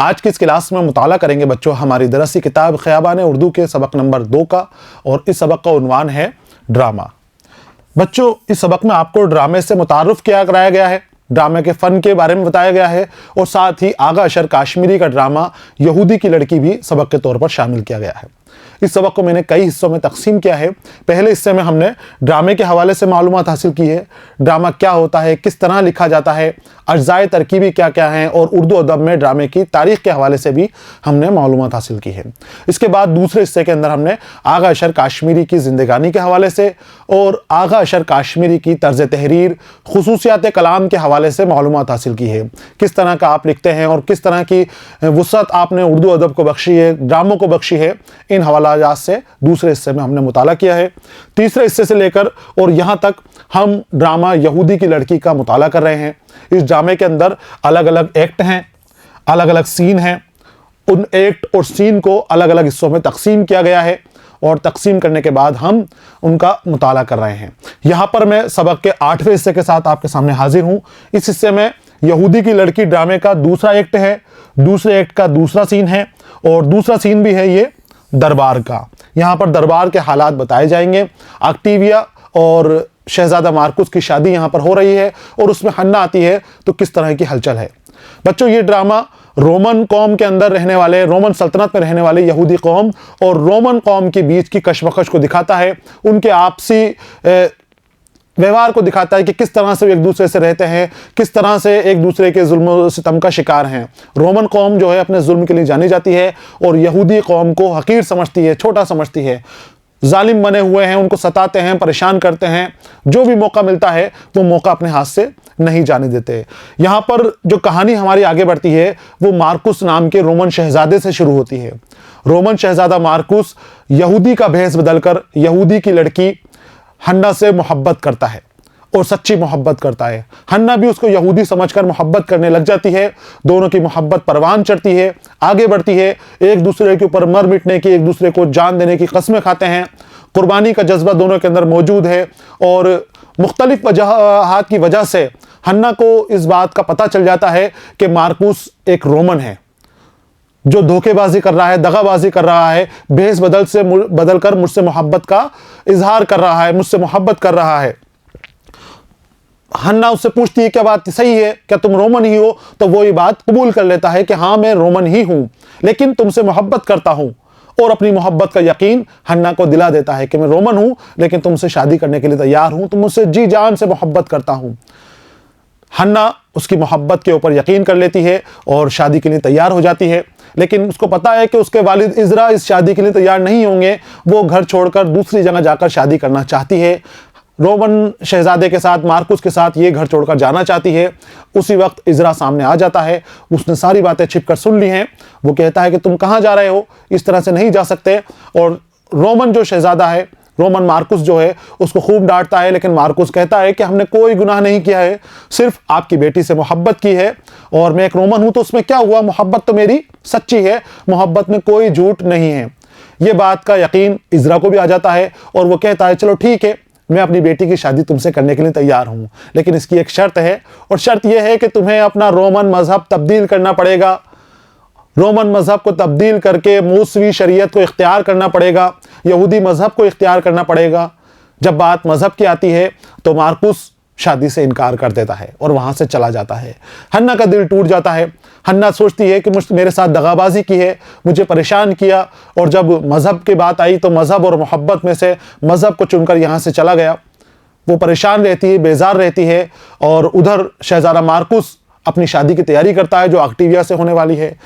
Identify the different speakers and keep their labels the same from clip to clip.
Speaker 1: आज की इस क्लास में मुताला करेंगे बच्चों हमारी दरसी किताब ख़याबान उर्दू के सबक नंबर 2 का, और इस सबक का उन्वान है ड्रामा। बच्चों इस सबक में आपको ड्रामे से मुतारुफ किया कराया गया है, ड्रामे के फ़न के बारे में बताया गया है, और साथ ही आगा अशर काश्मीरी का ड्रामा यहूदी की लड़की भी सबक के तौर पर शामिल किया गया है। इस सबक को मैंने कई हिस्सों में तकसीम किया है। पहले हिस्से में हमने ड्रामे के हवाले से मालूमात हासिल की है, ड्रामा क्या होता है, किस तरह लिखा जाता है, अज्जाए तरकीबी क्या क्या हैं, और उर्दू अदब में ड्रामे की तारीख़ के हवाले से भी हमने मालूमात हासिल की है। इसके बाद दूसरे हिस्से के अंदर हमने आगा अशर काश्मीरी की ज़िंदगानी के हवाले से और आगा अशर काश्मीरी की तर्ज तहरीर, खुसूसियात कलाम के हवाले से मालूमात हासिल की है, किस तरह का आप लिखते हैं और किस तरह की वुसअत आपने उर्दू अदब को बख्शी है, ड्रामों को बख्शी है। इन हवालात से दूसरे हिस्से में हमने मुताला किया है। तीसरे हिस्से से लेकर और यहाँ तक हम ड्रामा यहूदी की लड़की का मुताला कर रहे हैं। इस ड्रामे के अंदर अलग अलग एक्ट हैं, अलग अलग सीन हैं। उन एक्ट और सीन को अलग अलग हिस्सों में तकसीम किया गया है, और तकसीम करने के बाद हम उनका मुताला कर रहे हैं। यहाँ पर मैं सबक के 8वें हिस्से के साथ आपके सामने हाजिर हूँ। इस हिस्से में यहूदी की लड़की ड्रामे का दूसरा एक्ट है, दूसरे एक्ट का दूसरा सीन है, और दूसरा सीन भी है ये दरबार का। यहाँ पर दरबार के हालात बताए जाएंगे। ऑक्टेविया और शहजादा मार्कुस की शादी यहाँ पर हो रही है, और उसमें हन्ना आती है तो किस तरह की हलचल है। बच्चों ये ड्रामा रोमन कौम के अंदर रहने वाले, रोमन सल्तनत में रहने वाले यहूदी कौम और रोमन कौम के बीच की कशमकश को दिखाता है, उनके आपसी व्यवहार को दिखाता है कि किस तरह से एक दूसरे से रहते हैं, किस तरह से एक दूसरे के जुल्म सितम का शिकार हैं। रोमन कौम जो है अपने जुल्म के लिए जानी जाती है, और यहूदी कौम को हकीर समझती है, छोटा समझती है, जालिम बने हुए हैं, उनको सताते हैं, परेशान करते हैं। जो भी मौका मिलता है वो मौका अपने हाथ से नहीं जाने देते। यहाँ पर जो कहानी हमारी आगे बढ़ती है वो मार्कुस नाम के रोमन शहजादे से शुरू होती है। रोमन शहजादा मार्कुस यहूदी का भेष बदलकर यहूदी की लड़की हन्ना से मोहब्बत करता है, और सच्ची मोहब्बत करता है। हन्ना भी उसको यहूदी समझकर मोहब्बत करने लग जाती है। दोनों की मोहब्बत परवान चढ़ती है, आगे बढ़ती है, एक दूसरे के ऊपर मर मिटने की, एक दूसरे को जान देने की कस्में खाते हैं। कुर्बानी का जज्बा दोनों के अंदर मौजूद है, और मुख्तलिफ वजहात की वजह से हन्ना को इस बात का पता चल जाता है कि मार्कुस एक रोमन है जो धोखेबाजी कर रहा है, दगाबाजी कर रहा है, भेष बदलकर मुझसे मोहब्बत का इजहार कर रहा है, मुझसे मोहब्बत कर रहा है। हन्ना उससे पूछती है क्या बात सही है, क्या तुम रोमन ही हो? तो वो ये बात कबूल कर लेता है कि हाँ मैं रोमन ही हूं, लेकिन तुमसे मोहब्बत करता हूं। और अपनी मोहब्बत का यकीन हन्ना को दिला देता है कि मैं रोमन हूं, लेकिन तुमसे शादी करने के लिए तैयार हूं, तुम मुझसे जी जान से मोहब्बत करता हूं। हन्ना उसकी मोहब्बत के ऊपर यकीन कर लेती है और शादी के लिए तैयार हो जाती है, लेकिन उसको पता है कि उसके वालिद इज़रा इस शादी के लिए तैयार नहीं होंगे। वो घर छोड़कर दूसरी जगह जाकर शादी करना चाहती है। रोमन शहजादे के साथ, मार्कुस के साथ ये घर छोड़कर जाना चाहती है। उसी वक्त इज़रा सामने आ जाता है, उसने सारी बातें छिपकर सुन ली हैं। वो कहता है कि तुम कहाँ जा रहे हो, इस तरह से नहीं जा सकते। और रोमन जो शहजादा है, रोमन मार्कुस जो है, उसको खूब डांटता है, लेकिन मार्कुस कहता है कि हमने कोई गुनाह नहीं किया है, सिर्फ आपकी बेटी से मोहब्बत की है, और मैं एक रोमन हूं तो उसमें क्या हुआ, मोहब्बत तो मेरी सच्ची है, मोहब्बत में कोई झूठ नहीं है। ये बात का यकीन इज़रा को भी आ जाता है, और वो कहता है चलो ठीक है, मैं अपनी बेटी की शादी तुमसे करने के लिए तैयार हूं, लेकिन इसकी एक शर्त है, और शर्त यह है कि तुम्हें अपना रोमन मजहब तब्दील करना पड़ेगा। रोमन मजहब को तब्दील करके मूसवी शरीयत को इख्तियार करना पड़ेगा, यहूदी मजहब को इख्तियार करना पड़ेगा। जब बात मजहब की आती है तो मार्कुस शादी से इनकार कर देता है और वहाँ से चला जाता है। हन्ना का दिल टूट जाता है। हन्ना सोचती है कि मेरे साथ दगाबाजी की है, मुझे परेशान किया, और जब मजहब की बात आई तो मजहब और मोहब्बत में से मजहब को चुनकर यहाँ से चला गया। वो परेशान रहती है, बेजार रहती है, और उधर शहजादा मार्कुस अपनी शादी की तैयारी करता है जो ऑक्टेविया से होने वाली है।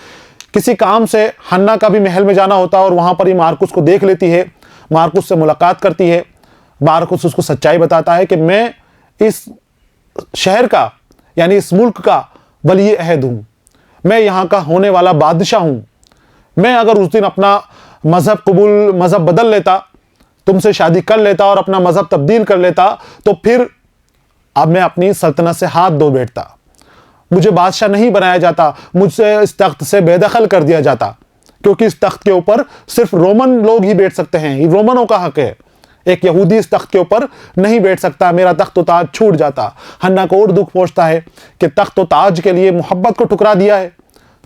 Speaker 1: किसी काम से हन्ना का भी महल में जाना होता है, और वहाँ पर ही मार्कुस को देख लेती है, मार्कुस से मुलाकात करती है। मार्कुस उसको सच्चाई बताता है कि मैं इस शहर का, यानी इस मुल्क का वली अहद हूँ, मैं यहाँ का होने वाला बादशाह हूँ। मैं अगर उस दिन अपना मज़हब बदल लेता, तुमसे शादी कर लेता और अपना मज़हब तब्दील कर लेता, तो फिर अब मैं अपनी सल्तनत से हाथ धो बैठता, मुझे बादशाह नहीं बनाया जाता, मुझसे इस तख्त से बेदखल कर दिया जाता, क्योंकि इस तख्त के ऊपर सिर्फ रोमन लोग ही बैठ सकते हैं, ये रोमनों का हक है। एक यहूदी इस तख्त के ऊपर नहीं बैठ सकता, मेरा तख्त ताज छूट जाता। हन्ना को और दुख पहुंचता है कि तख्त ताज के लिए मोहब्बत को ठुकरा दिया है,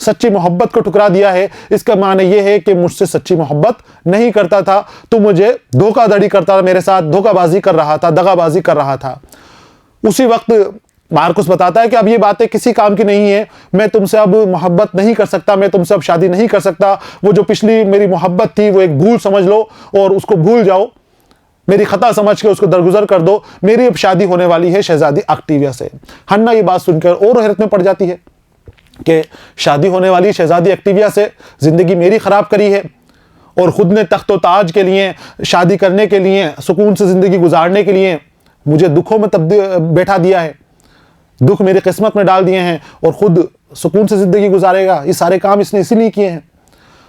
Speaker 1: सच्ची मोहब्बत को ठुकरा दिया है, इसका माने ये है कि मुझसे सच्ची मोहब्बत नहीं करता था, तू मुझे धोखाधड़ी करता था, मेरे साथ धोखाबाजी कर रहा था, दगाबाजी कर रहा था। उसी वक्त मार्कुस बताता है कि अब ये बातें किसी काम की नहीं है, मैं तुमसे अब मोहब्बत नहीं कर सकता, मैं तुमसे अब शादी नहीं कर सकता। वो जो पिछली मेरी मोहब्बत थी वो एक भूल समझ लो और उसको भूल जाओ, मेरी खता समझ के उसको दरगुजर कर दो। मेरी अब शादी होने वाली है शहजादी ऑक्टेविया से। हन्ना ये बात सुनकर और हैरत में पड़ जाती है कि शादी होने वाली शहजादी ऑक्टेविया से, जिंदगी मेरी खराब करी है और खुद ने तख्त व ताज के लिए, शादी करने के लिए, सुकून से जिंदगी गुजारने के लिए मुझे दुखों में बैठा दिया है, दुख मेरी किस्मत में डाल दिए हैं और खुद सुकून से जिंदगी गुजारेगा। ये सारे काम इसने इसीलिए किए हैं।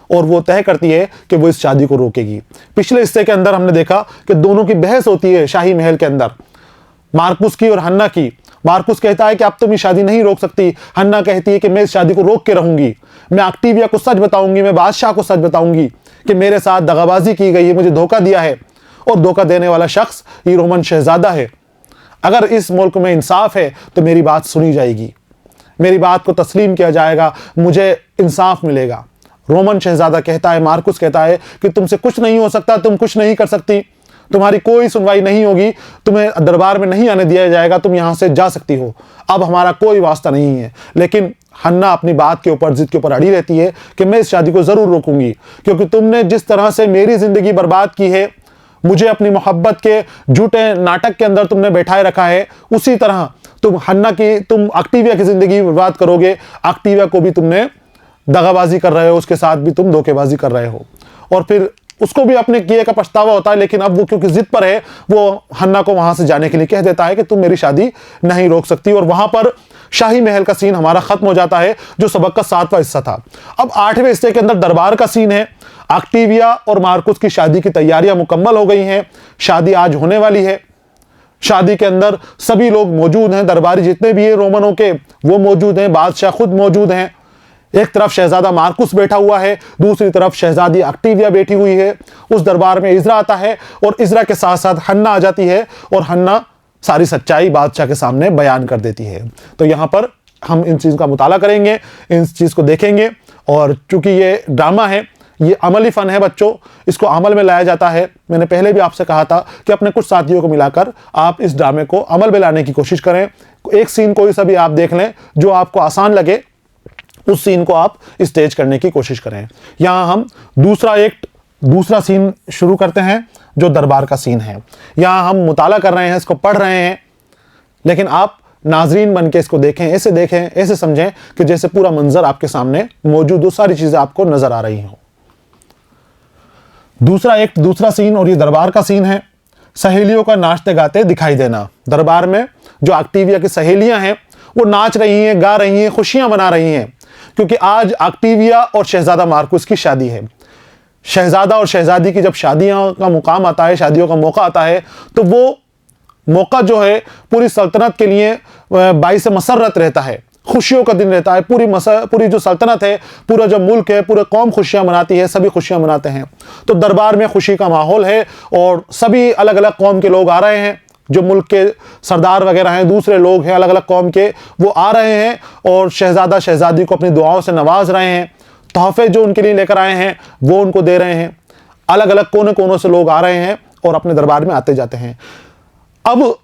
Speaker 1: और वो तय करती है कि वो इस शादी को रोकेगी। पिछले हिस्से के अंदर हमने देखा कि दोनों की बहस होती है शाही महल के अंदर, मार्कुस की और हन्ना की। मार्कुस कहता है कि अब तुम ये शादी नहीं रोक सकती। हन्ना कहती है कि मैं इस शादी को रोक के रहूंगी, मैं ऑक्टेविया को सच बताऊंगी, मैं बादशाह को सच बताऊंगी कि मेरे साथ दगाबाजी की गई है, मुझे धोखा दिया है और धोखा देने वाला शख्स ये रोमन शहजादा है। अगर इस मुल्क में इंसाफ है तो मेरी बात सुनी जाएगी, मेरी बात को तस्लीम किया जाएगा, मुझे इंसाफ मिलेगा। रोमन शहजादा कहता है, मार्कुस कहता है कि तुमसे कुछ नहीं हो सकता, तुम कुछ नहीं कर सकती, तुम्हारी कोई सुनवाई नहीं होगी, तुम्हें दरबार में नहीं आने दिया जाएगा, तुम यहां से जा सकती हो, अब हमारा कोई वास्ता नहीं है। लेकिन हन्ना अपनी बात के ऊपर, जिद के ऊपर अड़ी रहती है कि मैं इस शादी को जरूर रोकूंगी, क्योंकि तुमने जिस तरह से मेरी जिंदगी बर्बाद की है, मुझे अपनी मोहब्बत के झूठे नाटक के अंदर तुमने बैठाए रखा है, उसी तरह तुम ऑक्टेविया की जिंदगी बर्बाद करोगे। ऑक्टेविया को भी तुमने दगाबाजी कर रहे हो, उसके साथ भी तुम धोखेबाजी कर रहे हो। और फिर उसको भी अपने किए का पछतावा होता है, लेकिन अब वो क्योंकि जिद पर है, वो हन्ना को वहां से जाने के लिए कह देता है कि तुम मेरी शादी नहीं रोक सकती। और वहां पर शाही महल का सीन हमारा खत्म हो जाता है, जो सबक का 7वां हिस्सा था। अब 8वें हिस्से के अंदर दरबार का सीन है। ऑक्टेविया और मार्कुस की शादी की तैयारियां मुकम्मल हो गई हैं, शादी आज होने वाली है। शादी के अंदर सभी लोग मौजूद हैं, दरबारी जितने भी हैं रोमनों के वो मौजूद हैं, बादशाह खुद मौजूद हैं। एक तरफ शहजादा मार्कुस बैठा हुआ है, दूसरी तरफ शहजादी ऑक्टेविया बैठी हुई है। उस दरबार में इज़रा आता है और इज़रा के साथ साथ हन्ना आ जाती है और हन्ना सारी सच्चाई बादशाह के सामने बयान कर देती है। तो यहाँ पर हम इन चीज़ का मुताला करेंगे, इन चीज़ को देखेंगे। और चूंकि ये ड्रामा है, ये अमली फ़न है बच्चों, इसको अमल में लाया जाता है। मैंने पहले भी आपसे कहा था कि अपने कुछ साथियों को मिलाकर आप इस ड्रामे को अमल में लाने की कोशिश करें। एक सीन कोई सा भी आप देख लें जो आपको आसान लगे, उस सीन को आप स्टेज करने की कोशिश करें। यहाँ हम दूसरा सीन शुरू करते हैं, जो दरबार का सीन है। यहाँ हम मुताला कर रहे हैं, इसको पढ़ रहे हैं, लेकिन आप नाजरीन बन के इसको देखें, ऐसे समझें कि जैसे पूरा मंजर आपके सामने मौजूद हो, सारी चीजें आपको नजर आ रही हों। दूसरा सीन, और ये दरबार का सीन है। सहेलियों का नाचते गाते दिखाई देना। दरबार में जो ऑक्टेविया की सहेलियां हैं वो नाच रही हैं, गा रही हैं, खुशियां मना रही हैं, क्योंकि आज ऑक्टेविया और शहजादा मार्कुस की शादी है। शहजादा और शहजादी की जब शादियों का मुकाम आता है, शादियों का मौका आता है, तो वो मौका जो है पूरी सल्तनत के लिए बाइस मसरत रहता है, खुशियों का दिन रहता है। पूरी जो सल्तनत है, पूरा जो मुल्क है, पूरा कौम खुशियां मनाती है, सभी खुशियां मनाते हैं। तो दरबार में खुशी का माहौल है और सभी अलग अलग कौम के लोग आ रहे हैं, जो मुल्क के सरदार वगैरह हैं, दूसरे लोग हैं अलग अलग कौम के, वो आ रहे हैं और शहजादा शहजादी को अपनी दुआओं से नवाज रहे हैं। तोहफे जो उनके लिए लेकर आए हैं वो उनको दे रहे हैं। अलग अलग कोने कोनों से लोग आ रहे हैं और अपने दरबार में आते जाते हैं। अब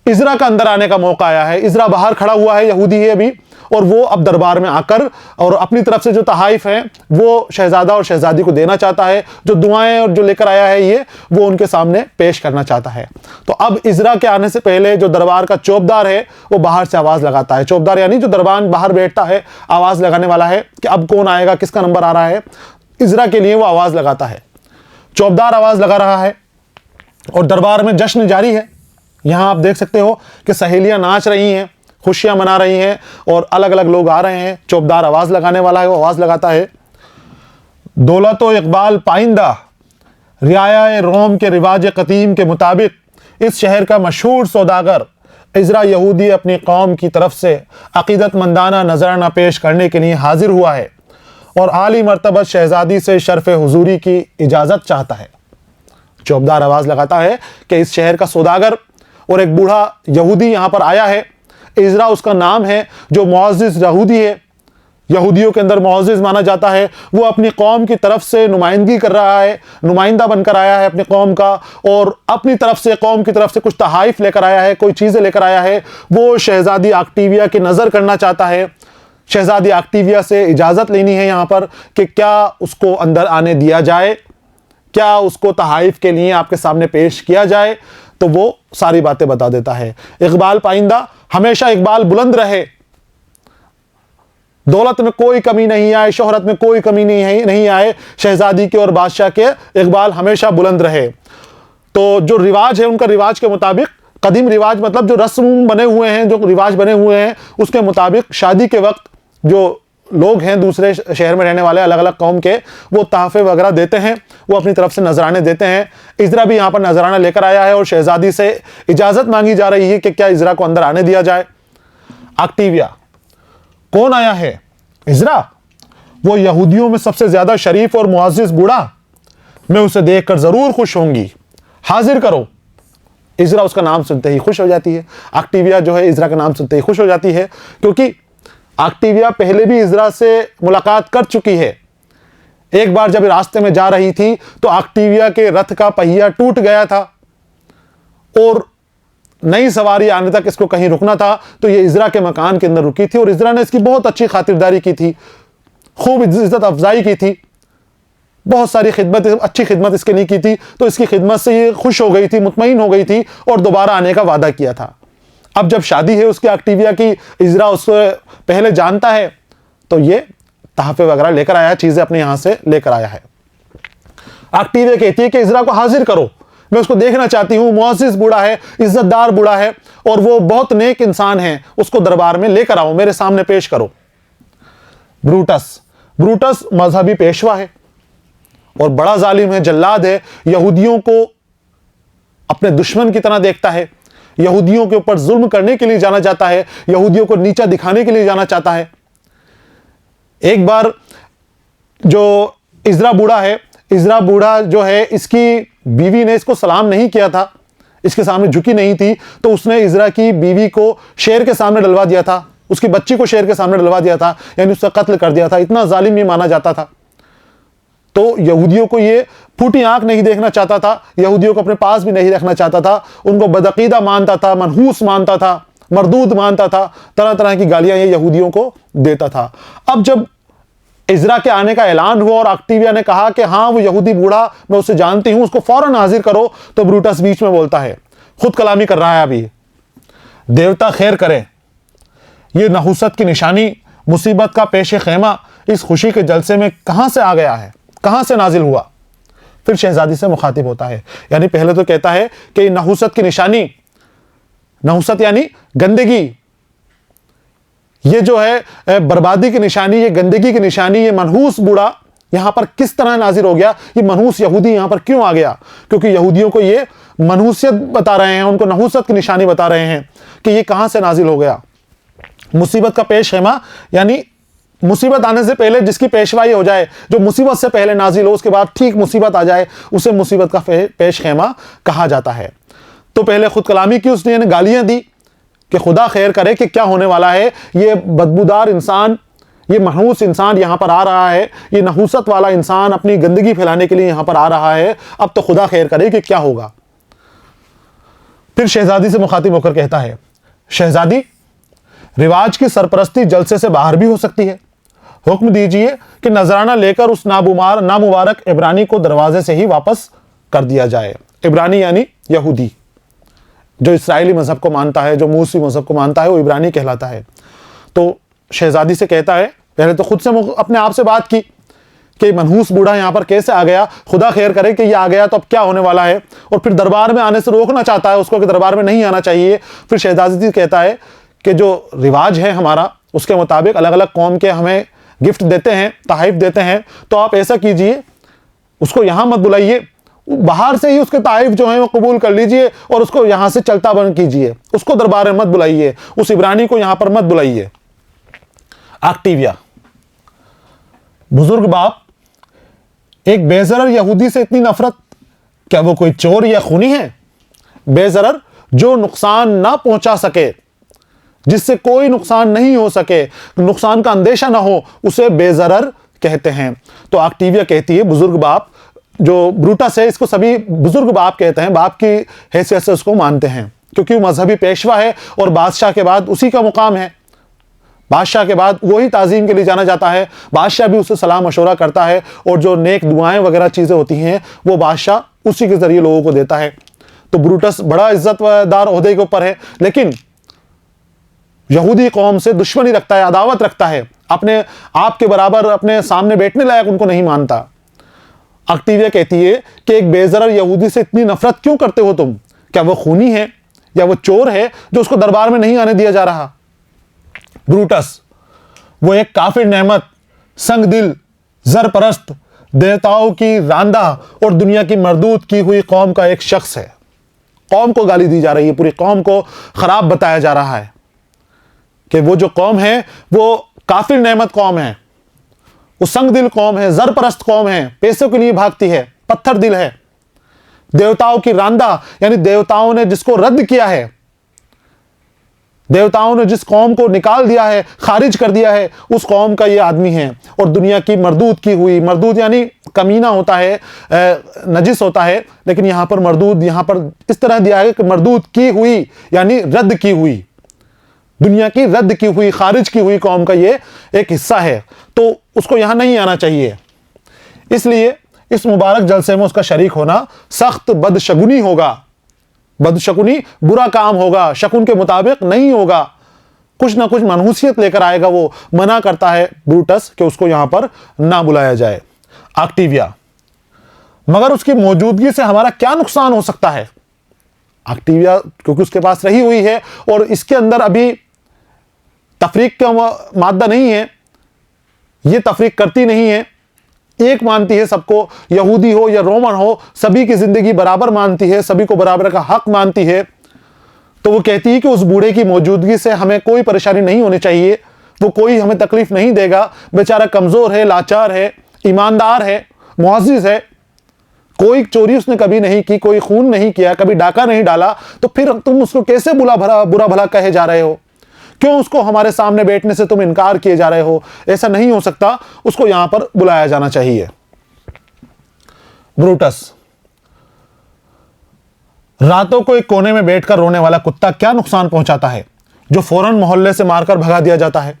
Speaker 1: इज़रा का अंदर आने का मौका आया है। इज़रा बाहर खड़ा हुआ है, यहूदी है अभी, और वो अब दरबार में आकर और अपनी तरफ से जो तहाइफ है वो शहजादा और शहजादी को देना चाहता है। जो दुआएं और जो लेकर आया है ये, वो उनके सामने पेश करना चाहता है। तो अब इज़रा के आने से पहले जो दरबार का चौबदार है वो बाहर से आवाज़ लगाता है। चौबदार यानी जो दरबान बाहर बैठता है, आवाज़ लगाने वाला है कि अब कौन आएगा, किसका नंबर आ रहा है। इज़रा के लिए वो आवाज़ लगाता है, चौबदार आवाज़ लगा रहा है और दरबार में जश्न जारी है। यहाँ आप देख सकते हो कि सहेलियाँ नाच रही हैं, खुशियां मना रही हैं और अलग अलग लोग आ रहे हैं। चौबदार आवाज़ लगाने वाला है, वो आवाज़ लगाता है, दौलत व इकबाल पाइंदा, रियाया रोम के रिवाज कदीम के मुताबिक इस शहर का मशहूर सौदागर इज़रा यहूदी अपनी कौम की तरफ से अक़ीदतमंदाना नजराना पेश करने के लिए हाजिर हुआ है और आली मर्तबत शहजादी से शर्फ हुजूरी की इजाज़त चाहता है। चौबदार आवाज़ लगाता है कि इस शहर का सौदागर और एक बूढ़ा यहूदी यहाँ पर आया है। इज़रा उसका नाम है, जो मुअज़्ज़िज़ यहूदी है, यहूदियों के अंदर मुअज़्ज़िज़ माना जाता है। वो अपनी कौम की तरफ से नुमाइंदगी कर रहा है, नुमाइंदा बनकर आया है अपनी कौम का, और अपनी तरफ से, कौम की तरफ से कुछ तहाइफ लेकर आया है, कोई चीज़ें लेकर आया है। वो शहज़ादी ऑक्टेविया की नज़र करना चाहता है। शहज़ादी ऑक्टेविया से इजाज़त लेनी है यहाँ पर कि क्या उसको अंदर आने दिया जाए, क्या उसको तहाइफ के लिए आपके सामने पेश किया जाए। तो वो सारी बातें बता देता है। इकबाल पाइंदा, हमेशा इकबाल बुलंद रहे, दौलत में कोई कमी नहीं आए, शोहरत में कोई कमी नहीं आए, शहजादी के और बादशाह के इकबाल हमेशा बुलंद रहे। तो जो रिवाज है उनका, रिवाज के मुताबिक, कदीम रिवाज मतलब जो रस्म बने हुए हैं, जो रिवाज बने हुए हैं, उसके मुताबिक शादी के वक्त जो लोग हैं दूसरे शहर में रहने वाले अलग अलग कौम के, वो तहफ़े वगैरह देते हैं, वो अपनी तरफ से नजराने देते हैं। इजरा भी यहाँ पर नजराना लेकर आया है और शहजादी से इजाज़त मांगी जा रही है कि क्या इजरा को अंदर आने दिया जाए। ऑक्टेविया, कौन आया है? इजरा, वो यहूदियों में सबसे ज्यादा शरीफ और मुअज़्ज़िज़ बूढ़ा, मैं उसे देखकर जरूर खुश होंगी, हाजिर करो। इजरा उसका नाम सुनते ही खुश हो जाती है। ऑक्टेविया जो है इजरा का नाम सुनते ही खुश हो जाती है, क्योंकि ऑक्टेविया पहले भी इजरा से मुलाकात कर चुकी है। एक बार जब रास्ते में जा रही थी तो ऑक्टेविया के रथ का पहिया टूट गया था और नई सवारी आने तक इसको कहीं रुकना था, तो ये इजरा के मकान के अंदर रुकी थी और इजरा ने इसकी बहुत अच्छी खातिरदारी की थी, खूब इज्जत अफजाई की थी, बहुत सारी खिदमत, अच्छी खिदमत इसके लिए की थी। तो इसकी खिदमत से ये खुश हो गई थी, मुतमईन हो गई थी और दोबारा आने का वादा किया था। अब जब शादी है उसकी ऑक्टेविया की, इजरा उससे पहले जानता है, तो ये तहफ़े वगैरह लेकर आया है, चीजें अपने यहां से लेकर आया है। ऑक्टेविया कहती है कि इजरा को हाजिर करो, मैं उसको देखना चाहती हूँ, मुअज़्ज़िज़ बूढ़ा है, इज्जतदार बूढ़ा है और वो बहुत नेक इंसान है, उसको दरबार में लेकर आओ, मेरे सामने पेश करो। ब्रूटस, ब्रूटस मजहबी पेशवा है और बड़ा जालिम है, जल्लाद है, यहूदियों को अपने दुश्मन की तरह देखता है, यहूदियों के ऊपर जुल्म करने के लिए जाना चाहता है, यहूदियों को नीचा दिखाने के लिए जाना चाहता है। एक बार जो इजरा बूढ़ा है, इजरा बूढ़ा जो है, इसकी बीवी ने इसको सलाम नहीं किया था, इसके सामने झुकी नहीं थी, तो उसने इजरा की बीवी को शेर के सामने डलवा दिया था, उसकी बच्ची को शेर के सामने डलवा दिया था, यानी उसका कत्ल कर दिया था। इतना जालिम ये माना जाता था। तो यहूदियों को ये फूटी आंख नहीं देखना चाहता था, यहूदियों को अपने पास भी नहीं रखना चाहता था, उनको बदअकीदा मानता था, मनहूस मानता था, मरदूद मानता था, तरह तरह की गालियां ये यहूदियों को देता था। अब जब इजरा के आने का ऐलान हुआ और ऑक्टेविया ने कहा कि हाँ वो यहूदी बूढ़ा, मैं उसे जानती हूं, उसको फौरन हाजिर करो, तो ब्रूटस बीच में बोलता है, खुद कलामी कर रहा है अभी, देवता खैर करें, ये नहुसत की निशानी, मुसीबत का पेश खेमा इस खुशी के जलसे में कहां से आ गया है, कहां से नाजिल हुआ। फिर शहजादी से मुखातिब होता है, यानी पहले तो कहता है कि नहुसत की निशानी, नहुसत यानी गंदगी, ये जो है बर्बादी की निशानी, ये गंदगी की निशानी, ये मनहूस बूढ़ा यहां पर किस तरह नाजिर हो गया, ये मनहूस यहूदी यहां पर क्यों आ गया? क्योंकि यहूदियों को ये मनहूसियत बता रहे हैं, उनको नहुसत की निशानी बता रहे हैं कि ये कहां से नाजिल हो गया। मुसीबत का पेश खेमा यानी मुसीबत आने से पहले जिसकी पेशवाई हो जाए, जो मुसीबत से पहले नाजिल हो, उसके बाद ठीक मुसीबत आ जाए, उसे मुसीबत का पेश खेमा कहा जाता है। तो पहले खुद कलामी की उसने गालियां दी कि खुदा खैर करे कि क्या होने वाला है, ये बदबूदार इंसान, ये मनहूस इंसान यहां पर आ रहा है, ये नहुसत वाला इंसान अपनी गंदगी फैलाने के लिए यहां पर आ रहा है, अब तो खुदा खैर करे कि क्या होगा। फिर शहजादी से मुखातिब होकर कहता है, शहजादी, रिवाज की सरपरस्ती जलसे से बाहर भी हो सकती है, हुक्म दीजिए कि नजराना लेकर उस नामुबारक इब्रानी को दरवाजे से ही वापस कर दिया जाए। इब्रानी यानी यहूदी, जो इस्राएली मजहब को मानता है, जो मूसी मजहब को मानता है, वो इब्रानी कहलाता है। तो शहजादी से कहता है, पहले तो खुद से अपने आप से बात की कि मनहूस बूढ़ा यहां पर कैसे आ गया, खुदा खैर करे कि ये आ गया तो अब क्या होने वाला है, और फिर दरबार में आने से रोकना चाहता है उसको कि दरबार में नहीं आना चाहिए। फिर शहजादी कहता है कि जो रिवाज है हमारा, उसके मुताबिक अलग अलग कौम के हमें गिफ्ट देते हैं, तहाइफ देते हैं, तो आप ऐसा कीजिए, उसको यहां मत बुलाइए, बाहर से ही उसके तहाइफ जो हैं वो कबूल कर लीजिए और उसको यहां से चलता बंद कीजिए, उसको दरबार में मत बुलाइए, उस इब्रानी को यहां पर मत बुलाइए। ऑक्टेविया, बुजुर्ग बाप, एक बेजरर यहूदी से इतनी नफरत, क्या वो कोई चोर या खूनी है? बेजरर जो नुकसान ना पहुंचा सके, जिससे कोई नुकसान नहीं हो सके, नुकसान का अंदेशा ना हो, उसे बेज़रर कहते हैं। तो ऑक्टेविया कहती है, बुजुर्ग बाप जो ब्रूटस है, इसको सभी बुजुर्ग बाप कहते हैं, बाप की हैसियत से उसको मानते हैं, क्योंकि वो मजहबी पेशवा है और बादशाह के बाद उसी का मुकाम है। बादशाह के बाद वही ताजीम के लिए जाना जाता है। बादशाह भी उससे सलाह मशवरा करता है और जो नेक दुआएं वगैरह चीज़ें होती हैं वो बादशाह उसी के ज़रिए लोगों को देता है। तो ब्रूटस बड़ा इज्जतदार ओहदे के ऊपर है, लेकिन यहूदी कौम से दुश्मनी रखता है, अदावत रखता है, अपने आप के बराबर अपने सामने बैठने लायक उनको नहीं मानता। ऑक्टेविया कहती है कि एक बेज़रर यहूदी से इतनी नफरत क्यों करते हो तुम? क्या वो खूनी है या वो चोर है जो उसको दरबार में नहीं आने दिया जा रहा? ब्रूटस वो एक काफिर नेमत, संग दिल, जरपरस्त, देवताओं की रांदा और दुनिया की मरदूद की हुई कौम का एक शख्स है। कौम को गाली दी जा रही है, पूरी कौम को खराब बताया जा रहा है कि वो जो कौम है वो काफिर नेमत कौम है, वो संग दिल कौम है, जरपरस्त कौम है, पैसों के लिए भागती है, पत्थर दिल है। देवताओं की रांदा यानी देवताओं ने जिसको रद्द किया है, देवताओं ने जिस कौम को निकाल दिया है, खारिज कर दिया है, उस कौम का ये आदमी है। और दुनिया की मरदूद की हुई, मरदूद यानी कमीना होता है, नजिस होता है, लेकिन यहां पर मरदूद यहां पर इस तरह दिया है कि मरदूद की हुई यानी रद्द की हुई, दुनिया की रद्द की हुई, खारिज की हुई कौम का ये एक हिस्सा है। तो उसको यहां नहीं आना चाहिए, इसलिए इस मुबारक जलसे में उसका शरीक होना सख्त बदशगुनी होगा। बदशकुनी बुरा काम होगा, शकुन के मुताबिक नहीं होगा, कुछ ना कुछ मनहूसियत लेकर आएगा। वो मना करता है ब्रूटस कि उसको यहां पर ना बुलाया जाए। ऑक्टेविया, मगर उसकी मौजूदगी से हमारा क्या नुकसान हो सकता है? ऑक्टेविया क्योंकि उसके पास रही हुई है और इसके अंदर अभी तफरीक का मादा नहीं है, ये तफरीक करती नहीं है, एक मानती है सबको, यहूदी हो या रोमन हो, सभी की जिंदगी बराबर मानती है, सभी को बराबर का हक मानती है। तो वो कहती है कि उस बूढ़े की मौजूदगी से हमें कोई परेशानी नहीं होनी चाहिए, वो कोई हमें तकलीफ नहीं देगा, बेचारा कमजोर है, लाचार है, ईमानदार है, मुअज़्ज़िज़ है, कोई चोरी उसने कभी नहीं की, कोई खून नहीं किया, कभी डाका नहीं डाला, तो फिर तुम उसको कैसे बुरा भला कहे जा रहे हो? क्यों उसको हमारे सामने बैठने से तुम इनकार किए जा रहे हो? ऐसा नहीं हो सकता, उसको यहां पर बुलाया जाना चाहिए। ब्रूटस, रातों को एक कोने में बैठकर रोने वाला कुत्ता क्या नुकसान पहुंचाता है जो फौरन मोहल्ले से मारकर भगा दिया जाता है?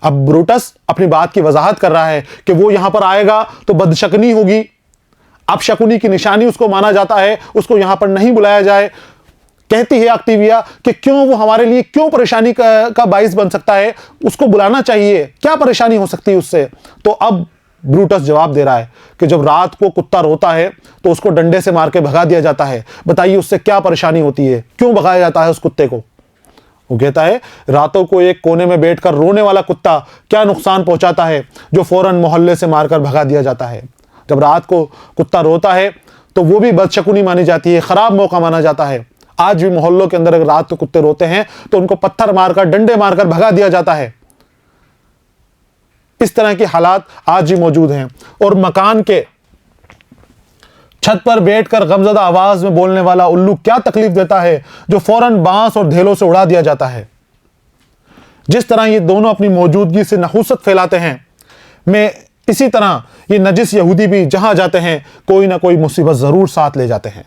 Speaker 1: अब ब्रूटस अपनी बात की वजाहत कर रहा है कि वो यहां पर आएगा तो बदशकनी होगी, अपशकुनी की निशानी उसको माना जाता है, उसको यहां पर नहीं बुलाया जाए। कहती है ऑक्टेविया कि क्यों वो हमारे लिए क्यों परेशानी का बाइस बन सकता है, उसको बुलाना चाहिए, क्या परेशानी हो सकती है उससे? तो अब ब्रूटस जवाब दे रहा है कि जब रात को कुत्ता रोता है तो उसको डंडे से मार के भगा दिया जाता है, बताइए उससे क्या परेशानी होती है, क्यों भगाया जाता है उस कुत्ते को? वो कहता है रातों को एक कोने में बैठकर रोने वाला कुत्ता क्या नुकसान पहुंचाता है जो फौरन मोहल्ले से मारकर भगा दिया जाता है। जब रात को कुत्ता रोता है तो वो भी बदशकुनी मानी जाती है, खराब मौका माना जाता है। आज भी मोहल्लों के अंदर अगर रात को कुत्ते रोते हैं तो उनको पत्थर मारकर, डंडे मारकर भगा दिया जाता है। इस तरह के हालात आज भी मौजूद हैं। और मकान के छत पर बैठकर गमज़दा आवाज में बोलने वाला उल्लू क्या तकलीफ देता है जो फौरन बांस और ढेलों से उड़ा दिया जाता है। जिस तरह ये दोनों अपनी मौजूदगी से नहूसत फैलाते हैं, मैं इसी तरह ये नजिस यहूदी भी जहां जाते हैं कोई ना कोई मुसीबत जरूर साथ ले जाते हैं।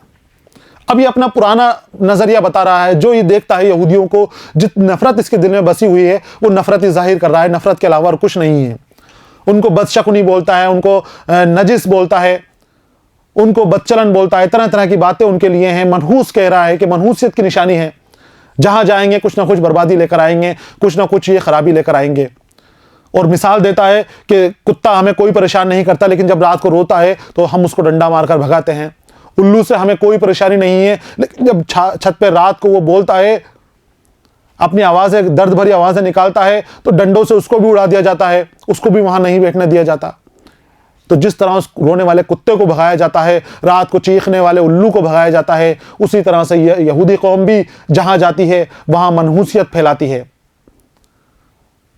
Speaker 1: अब ये अपना पुराना नजरिया बता रहा है, जो ये देखता है यहूदियों को, जित नफरत इसके दिल में बसी हुई है वो नफरत ही जाहिर कर रहा है, नफरत के अलावा और कुछ नहीं है। उनको बदशकुनी बोलता है, उनको नजिस बोलता है, उनको बदचलन बोलता है, तरह तरह की बातें उनके लिए हैं। मनहूस कह रहा है कि मनहूसियत की निशानी है, जहां जाएंगे कुछ ना कुछ बर्बादी लेकर आएंगे, कुछ ना कुछ ये खराबी लेकर आएंगे। और मिसाल देता है कि कुत्ता हमें कोई परेशान नहीं करता, लेकिन जब रात को रोता है तो हम उसको डंडा मारकर भगाते हैं। उल्लू से हमें कोई परेशानी नहीं है, लेकिन जब छत पे रात को वो बोलता है, अपनी आवाज़ें, दर्द भरी आवाज़ें निकालता है, तो डंडों से उसको भी उड़ा दिया जाता है, उसको भी वहां नहीं बैठने दिया जाता। तो जिस तरह उस रोने वाले कुत्ते को भगाया जाता है, रात को चीखने वाले उल्लू को भगाया जाता है, उसी तरह से यहूदी कौम भी जहां जाती है वहां मनहूसियत फैलाती है,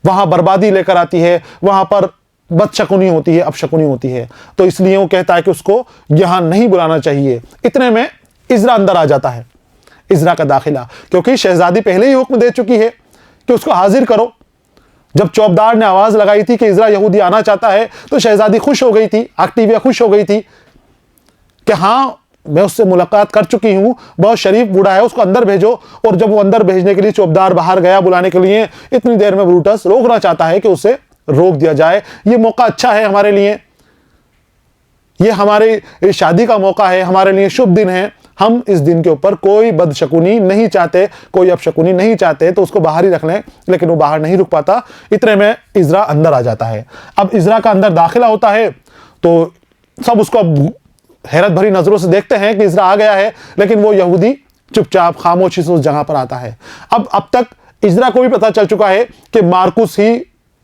Speaker 1: वहां बर्बादी लेकर आती है, वहां पर बदशकुनी होती है, अपशकुनी होती है। तो इसलिए वो कहता है कि उसको यहां नहीं बुलाना चाहिए। इतने में इज़रा अंदर आ जाता है, इज़रा का दाखिला, क्योंकि शहजादी पहले ही हुक्म दे चुकी है कि उसको हाजिर करो। जब चौबदार ने आवाज लगाई थी कि इजरा यहूदी आना चाहता है, तो शहजादी खुश हो गई थी, ऑक्टेविया खुश हो गई थी कि हाँ, मैं उससे मुलाकात कर चुकी हूं, बहुत शरीफ बूढ़ा है, उसको अंदर भेजो। और जब वो अंदर भेजने के लिए चौबदार बाहर गया बुलाने के लिए, इतनी देर में ब्रूटस रोकना चाहता है कि उसे रोक दिया जाए। ये मौका अच्छा है हमारे लिए, ये हमारे शादी का मौका है, हमारे लिए शुभ दिन है। हम इस दिन के ऊपर कोई बदशकुनी नहीं चाहते, कोई अपशकुनी नहीं चाहते, तो उसको बाहर ही रख लें। लेकिन वो बाहर नहीं रुक पाता। इतने में इजरा अंदर आ जाता है। अब इजरा का अंदर दाखिला होता है तो सब उसको हैरत भरी नजरों से देखते हैं कि इजरा आ गया है, लेकिन वो यहूदी चुपचाप खामोशी से उस जगह पर आता है। अब तक इजरा को भी पता चल चुका है कि मार्कुस ही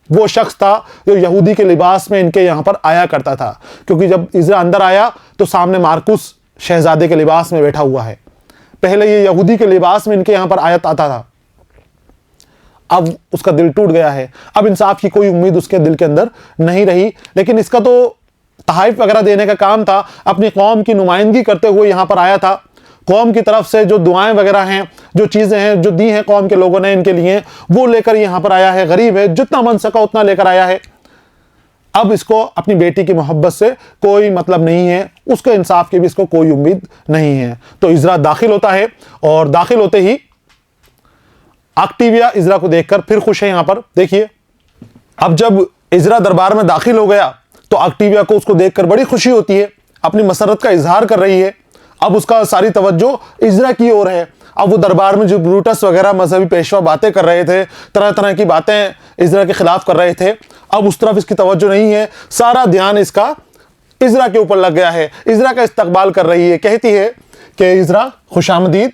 Speaker 1: वो शख्स था जो यहूदी के लिबास में इनके यहां पर आया करता था, क्योंकि जब इजरा अंदर आया तो सामने मार्कुस शहजादे के लिबास में बैठा हुआ है। पहले ये यहूदी के लिबास में इनके यहां पर आया आता था। अब उसका दिल टूट गया है। अब इंसाफ की कोई उम्मीद उसके दिल के अंदर नहीं रही। लेकिन इसका तो तहाइफ वगैरह देने का काम था, अपनी कौम की नुमाइंदगी करते हुए यहां पर आया था। कौम की तरफ से जो दुआएं वगैरह हैं, जो चीजें हैं जो दी हैं कौम के लोगों ने इनके लिए, वो लेकर यहां पर आया है। गरीब है, जितना मन सका उतना लेकर आया है। अब इसको अपनी बेटी की मोहब्बत से कोई मतलब नहीं है, उसके इंसाफ की भी इसको कोई उम्मीद नहीं है। तो इजरा दाखिल होता है और दाखिल होते ही ऑक्टेविया इजरा को देखकर फिर खुश है। यहां पर देखिए, अब जब इजरा दरबार में दाखिल हो गया तो ऑक्टेविया को उसको देखकर बड़ी खुशी होती है, अपनी मसरत का इजहार कर रही है। अब उसका सारी तवज्जो इजरा की ओर है। अब वो दरबार में जो ब्रूटस वगैरह मजहबी पेशवा बातें कर रहे थे, तरह तरह की बातें इजरा के खिलाफ कर रहे थे, अब उस तरफ इसकी तवज्जो नहीं है। सारा ध्यान इसका इजरा के ऊपर लग गया है। इजरा का इस्तकबाल कर रही है, कहती है कि इजरा खुशामदीद,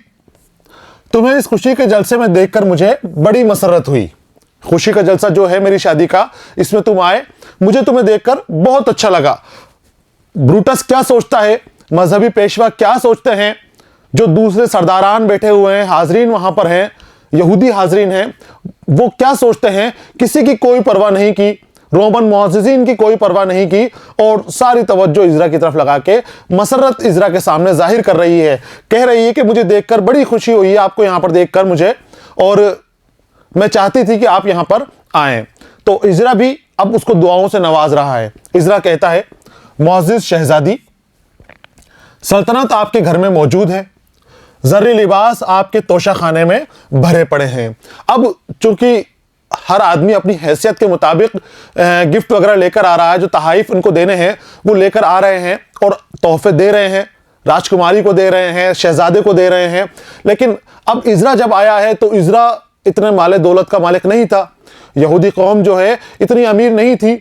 Speaker 1: तुम्हें इस खुशी के जलसे में देखकर मुझे बड़ी मसरत हुई। खुशी का जलसा जो है मेरी शादी का, इसमें तुम आए, मुझे तुम्हें देखकर बहुत अच्छा लगा। ब्रूटस क्या सोचता है, मजहबी पेशवा क्या सोचते हैं, जो दूसरे सरदारान बैठे हुए हैं, हाजरीन वहां पर हैं, यहूदी हाजरीन हैं, वो क्या सोचते हैं, किसी की कोई परवाह नहीं की। रोमन मुअज़्ज़िज़ीन की कोई परवाह नहीं की और सारी तवज्जो इजरा की तरफ लगा के मसरत इजरा के सामने जाहिर कर रही है। कह रही है कि मुझे देखकर बड़ी खुशी हुई है आपको यहां पर देखकर मुझे, और मैं चाहती थी कि आप यहां पर आएं। तो इजरा भी अब उसको दुआओं से नवाज रहा है। इजरा कहता है, मुअज़्ज़िज़ शहजादी, सल्तनत आपके घर में मौजूद है, जर्री लिबास आपके तोशा खाने में भरे पड़े हैं। अब चूंकि हर आदमी अपनी हैसियत के मुताबिक गिफ्ट वगैरह लेकर आ रहा है, जो तहाइफ उनको देने हैं वो लेकर आ रहे हैं और तोहफे दे रहे हैं, राजकुमारी को दे रहे हैं, शहजादे को दे रहे हैं। लेकिन अब इजरा जब आया है तो इजरा इतने माले दौलत का मालिक नहीं था। यहूदी कौम जो है इतनी अमीर नहीं थी,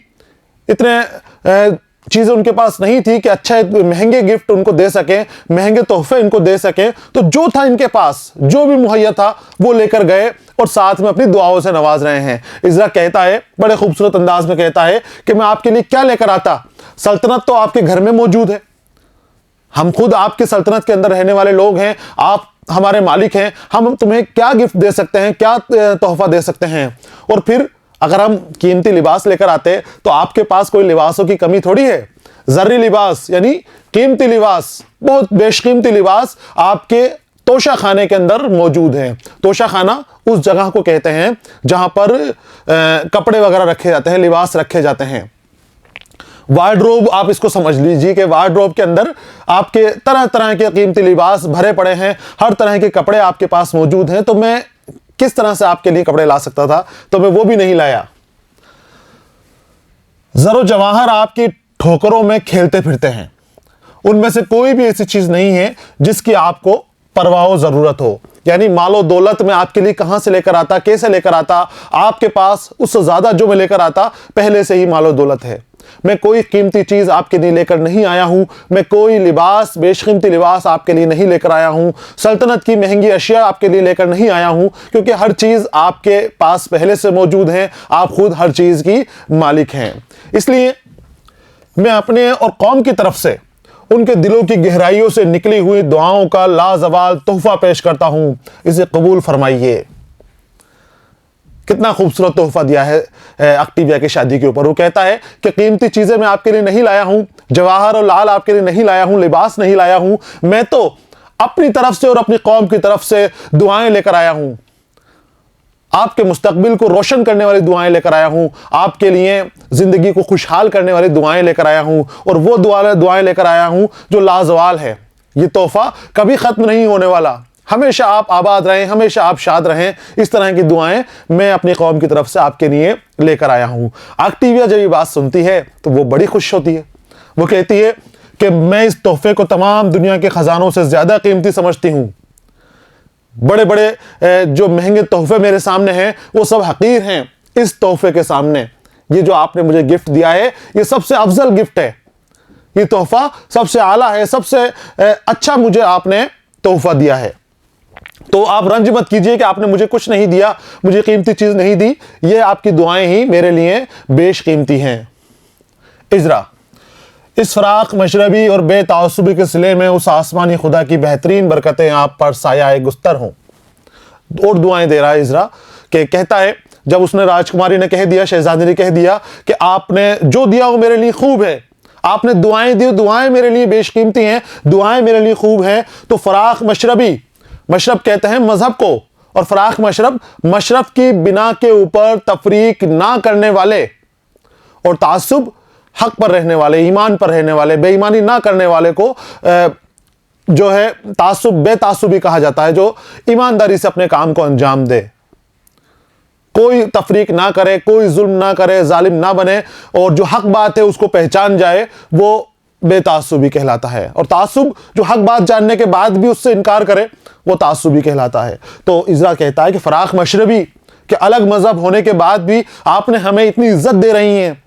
Speaker 1: इतने चीज़ें उनके पास नहीं थी कि अच्छे महंगे गिफ्ट उनको दे सकें, महंगे तोहफे इनको दे सकें। तो जो था इनके पास, जो भी मुहैया था वो लेकर गए और साथ में अपनी दुआओं से नवाज रहे हैं। इजरा कहता है, बड़े खूबसूरत अंदाज में कहता है कि मैं आपके लिए क्या लेकर आता, सल्तनत तो आपके घर में मौजूद है, हम खुद आपके सल्तनत के अंदर रहने वाले लोग हैं, आप हमारे मालिक हैं, हम तुम्हें क्या गिफ्ट दे सकते हैं, क्या तोहफा दे सकते हैं। और फिर अगर हम कीमती लिबास लेकर आते तो आपके पास कोई लिबासों की कमी थोड़ी है। जर्री लिबास यानी कीमती लिबास, बहुत बेशकीमती लिबास आपके तोशा खाने के अंदर मौजूद है। तोशा खाना उस जगह को कहते हैं जहां पर कपड़े वगैरह रखे जाते हैं, लिबास रखे जाते हैं। वार्डरोब आप इसको समझ लीजिए कि वार्डरोब के अंदर आपके तरह तरह के कीमती लिबास भरे पड़े हैं, हर तरह के कपड़े आपके पास मौजूद हैं। तो मैं किस तरह से आपके लिए कपड़े ला सकता था, तो मैं वो भी नहीं लाया। जरो जवाहर आपकी ठोकरों में खेलते फिरते हैं, उनमें से कोई भी ऐसी चीज नहीं है जिसकी आपको परवाह जरूरत हो। यानी मालो दौलत में आपके लिए कहां से लेकर आता, कैसे लेकर आता, आपके पास उससे ज्यादा जो मैं लेकर आता पहले से ही मालो दौलत है। मैं कोई कीमती चीज आपके लिए लेकर नहीं आया हूं, मैं कोई लिबास, बेशकीमती लिबास आपके लिए नहीं लेकर आया हूं, सल्तनत की महंगी अशिया आपके लिए लेकर नहीं आया हूं, क्योंकि हर चीज आपके पास पहले से मौजूद है, आप खुद हर चीज की मालिक हैं। इसलिए मैं अपने और कौम की तरफ से उनके दिलों की गहराइयों से निकली हुई दुआओं का लाजवाल तोहफा पेश करता हूं, इसे कबूल फरमाइए। कितना खूबसूरत तोहफा दिया है ऑक्टेविया की शादी के ऊपर। वो कहता है कि कीमती चीजें मैं आपके लिए नहीं लाया हूं, जवाहर और लाल आपके लिए नहीं लाया हूं, लिबास नहीं लाया हूं, मैं तो अपनी तरफ से और अपनी कौम की तरफ से दुआएं लेकर आया हूं। आपके मुस्तकबिल को रोशन करने वाली दुआएं लेकर आया हूं, आपके लिए जिंदगी को खुशहाल करने वाली दुआएं लेकर आया हूं, और वो दुआएं लेकर आया हूं जो लाजवाल है। ये तोहफा कभी खत्म नहीं होने वाला, हमेशा आप आबाद रहें, हमेशा आप शाद रहें। इस तरह की दुआएं मैं अपनी कौम की तरफ से आपके लिए लेकर आया हूं। एक्टिविया जब ये बात सुनती है तो वो बड़ी खुश होती है। वो कहती है कि मैं इस तोहफे को तमाम दुनिया के खजानों से ज्यादा कीमती समझती हूं। बड़े बड़े जो महंगे तोहफे मेरे सामने हैं वो सब हकीर हैं इस तोहफे के सामने। ये जो आपने मुझे गिफ्ट दिया है ये सबसे अफजल गिफ्ट है, ये तोहफा सबसे आला है, सबसे अच्छा मुझे आपने तोहफा दिया है। तो आप रंज मत कीजिए कि आपने मुझे कुछ नहीं दिया, मुझे कीमती चीज नहीं दी, ये आपकी दुआएं ही मेरे लिए बेशकीमती हैं। इजरा, इस फराक मशरबी और बेतासुबी के सिले में उस आसमानी खुदा की बेहतरीन बरकतें आप पर साया गुस्तर हों। और दुआएं दे रहा है इजरा कि कहता है जब उसने राजकुमारी ने कह दिया, शहजादी ने कह दिया कि आपने जो दिया वो मेरे लिए खूब है, आपने दुआएं दी, दुआएं मेरे लिए बेशकीमती हैं, दुआएं मेरे लिए खूब हैं, तो फराक मशरबी, मशरब कहते हैं मजहब को, और फराक मशरब, मशरब की बिना के ऊपर तफरीक ना करने वाले और तासुब हक पर रहने वाले, ईमान पर रहने वाले, बेईमानी ना करने वाले को जो है तासुब बेतासुबी कहा जाता है, जो ईमानदारी से अपने काम को अंजाम दे, कोई तफरीक ना करे, कोई जुल्म ना करे, जालिम ना बने, और जो हक बात है उसको पहचान जाए, वो बेतासुबी कहलाता है। और तासुब जो हक बात जानने के बाद भी उससे इनकार करे वो तासुबी कहलाता है। तो इजरा कहता है कि फराक मशरबी के अलग मजहब होने के बाद भी आपने हमें इतनी इज्जत दे रही हैं,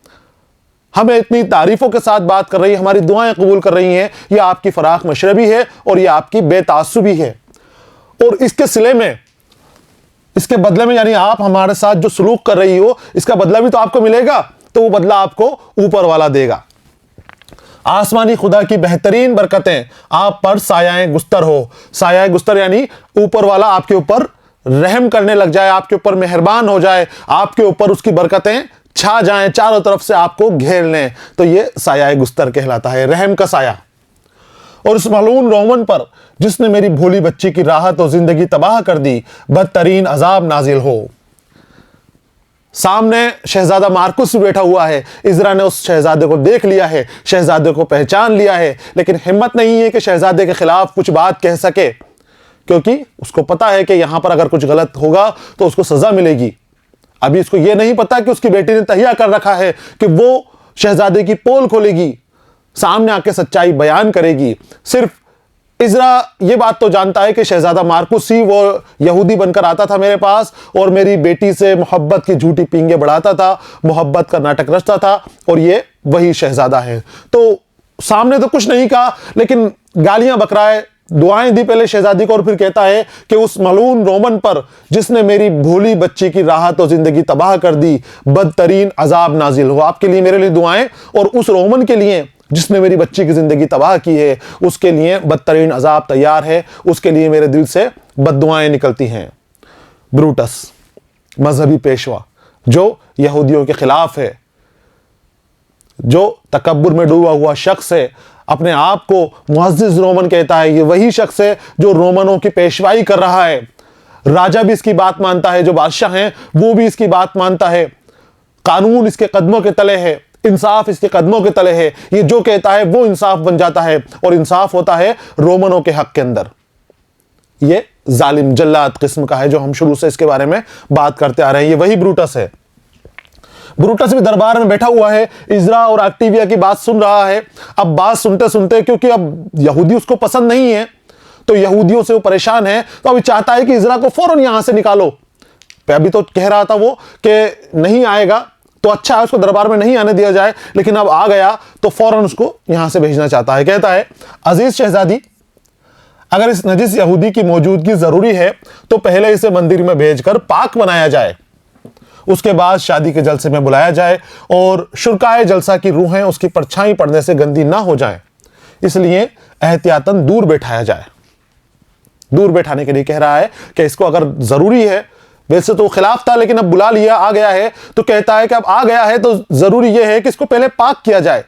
Speaker 1: हमें इतनी तारीफों के साथ बात कर रही है, हमारी दुआएं कबूल कर रही हैं, ये आपकी फराक मशरबी है और ये आपकी बेतासुबी है। और इसके सिले में, इसके बदले में, यानी आप हमारे साथ जो सलूक कर रही हो इसका बदला भी तो आपको मिलेगा, तो वो बदला आपको ऊपर वाला देगा। आसमानी खुदा की बेहतरीन बरकतें आप पर साया गुस्तर हो। साया गुस्तर यानी ऊपर वाला आपके ऊपर रहम करने लग जाए, आपके ऊपर मेहरबान हो जाए, आपके ऊपर उसकी बरकतें छा जाएं, चारों तरफ से आपको घेर लें, तो ये साया गुस्तर कहलाता है, रहम का साया। और उस मलून रोमन पर जिसने मेरी भोली बच्ची की राहत और जिंदगी तबाह कर दी, बदतरीन अजाब नाजिल हो। सामने शहजादा मार्कुस बैठा हुआ है, इजरा ने उस शहजादे को देख लिया है, शहजादे को पहचान लिया है, लेकिन हिम्मत नहीं है कि शहजादे के खिलाफ कुछ बात कह सके, क्योंकि उसको पता है कि यहां पर अगर कुछ गलत होगा तो उसको सजा मिलेगी। अभी इसको यह नहीं पता कि उसकी बेटी ने तहिया कर रखा है कि वो शहजादे की पोल खोलेगी, सामने आके सच्चाई बयान करेगी। सिर्फ इजरा ये बात तो जानता है कि शहजादा मार्कुस ही वो यहूदी बनकर आता था मेरे पास और मेरी बेटी से मोहब्बत की झूठी पींगे बढ़ाता था, मोहब्बत का नाटक रचता था, और ये वही शहजादा है। तो सामने तो कुछ नहीं कहा, लेकिन गालियां बक रहा है, दुआएं दी पहले शहजादी को, और फिर कहता है कि उस मलून रोमन पर जिसने मेरी भोली बच्ची की राहत और जिंदगी तबाह कर दी, बदतरीन अजाब नाजिल हो। आपके लिए, मेरे लिए दुआएं, और उस रोमन के लिए जिसने मेरी बच्ची की जिंदगी तबाह की है, उसके लिए बदतरीन अजाब तैयार है, उसके लिए मेरे दिल से बद्दुआएं निकलती हैं। ब्रूटस, मजहबी पेशवा जो यहूदियों के खिलाफ है, जो तकब्बुर में डूबा हुआ शख्स है, अपने आप को मुअज़्ज़िज़ रोमन कहता है, ये वही शख्स है जो रोमनों की पेशवाई कर रहा है। राजा भी इसकी बात मानता है, जो बादशाह हैं वो भी इसकी बात मानता है, कानून इसके कदमों के तले है, इंसाफ इसके कदमों के तले है। ये जो कहता है वो इंसाफ बन जाता है, और इंसाफ होता है रोमनों के हक के अंदर। ये जालिम जल्लाद किस्म का है जो हम शुरू से इसके बारे में बात करते आ रहे हैं। ये वही ब्रूटस है। ब्रूटस भी दरबार में बैठा हुआ है, इजरा और एक्टिविया की बात सुन रहा है। अब बात सुनते सुनते, क्योंकि अब यहूदी उसको पसंद नहीं है, तो यहूदियों से वो परेशान है, तो अभी चाहता है कि इजरा को फौरन यहां से निकालो। अभी तो कह रहा था वो कि नहीं आएगा तो अच्छा है, उसको दरबार में नहीं आने दिया जाए, लेकिन अब आ गया तो फौरन उसको यहां से भेजना चाहता है। कहता है, अजीज शहजादी, अगर इस नजिस यहूदी की मौजूदगी जरूरी है तो पहले इसे मंदिर में भेजकर पाक बनाया जाए, उसके बाद शादी के जलसे में बुलाया जाए, और शुरकाए जलसा की रूहें उसकी परछाई पड़ने से गंदी ना हो जाएं, इसलिए एहतियातन दूर बैठाया जाए। दूर बैठाने के लिए कह रहा है कि इसको अगर जरूरी है, वैसे तो खिलाफ था लेकिन अब बुला लिया, आ गया है, तो कहता है कि अब आ गया है तो जरूरी यह है कि इसको पहले पाक किया जाए।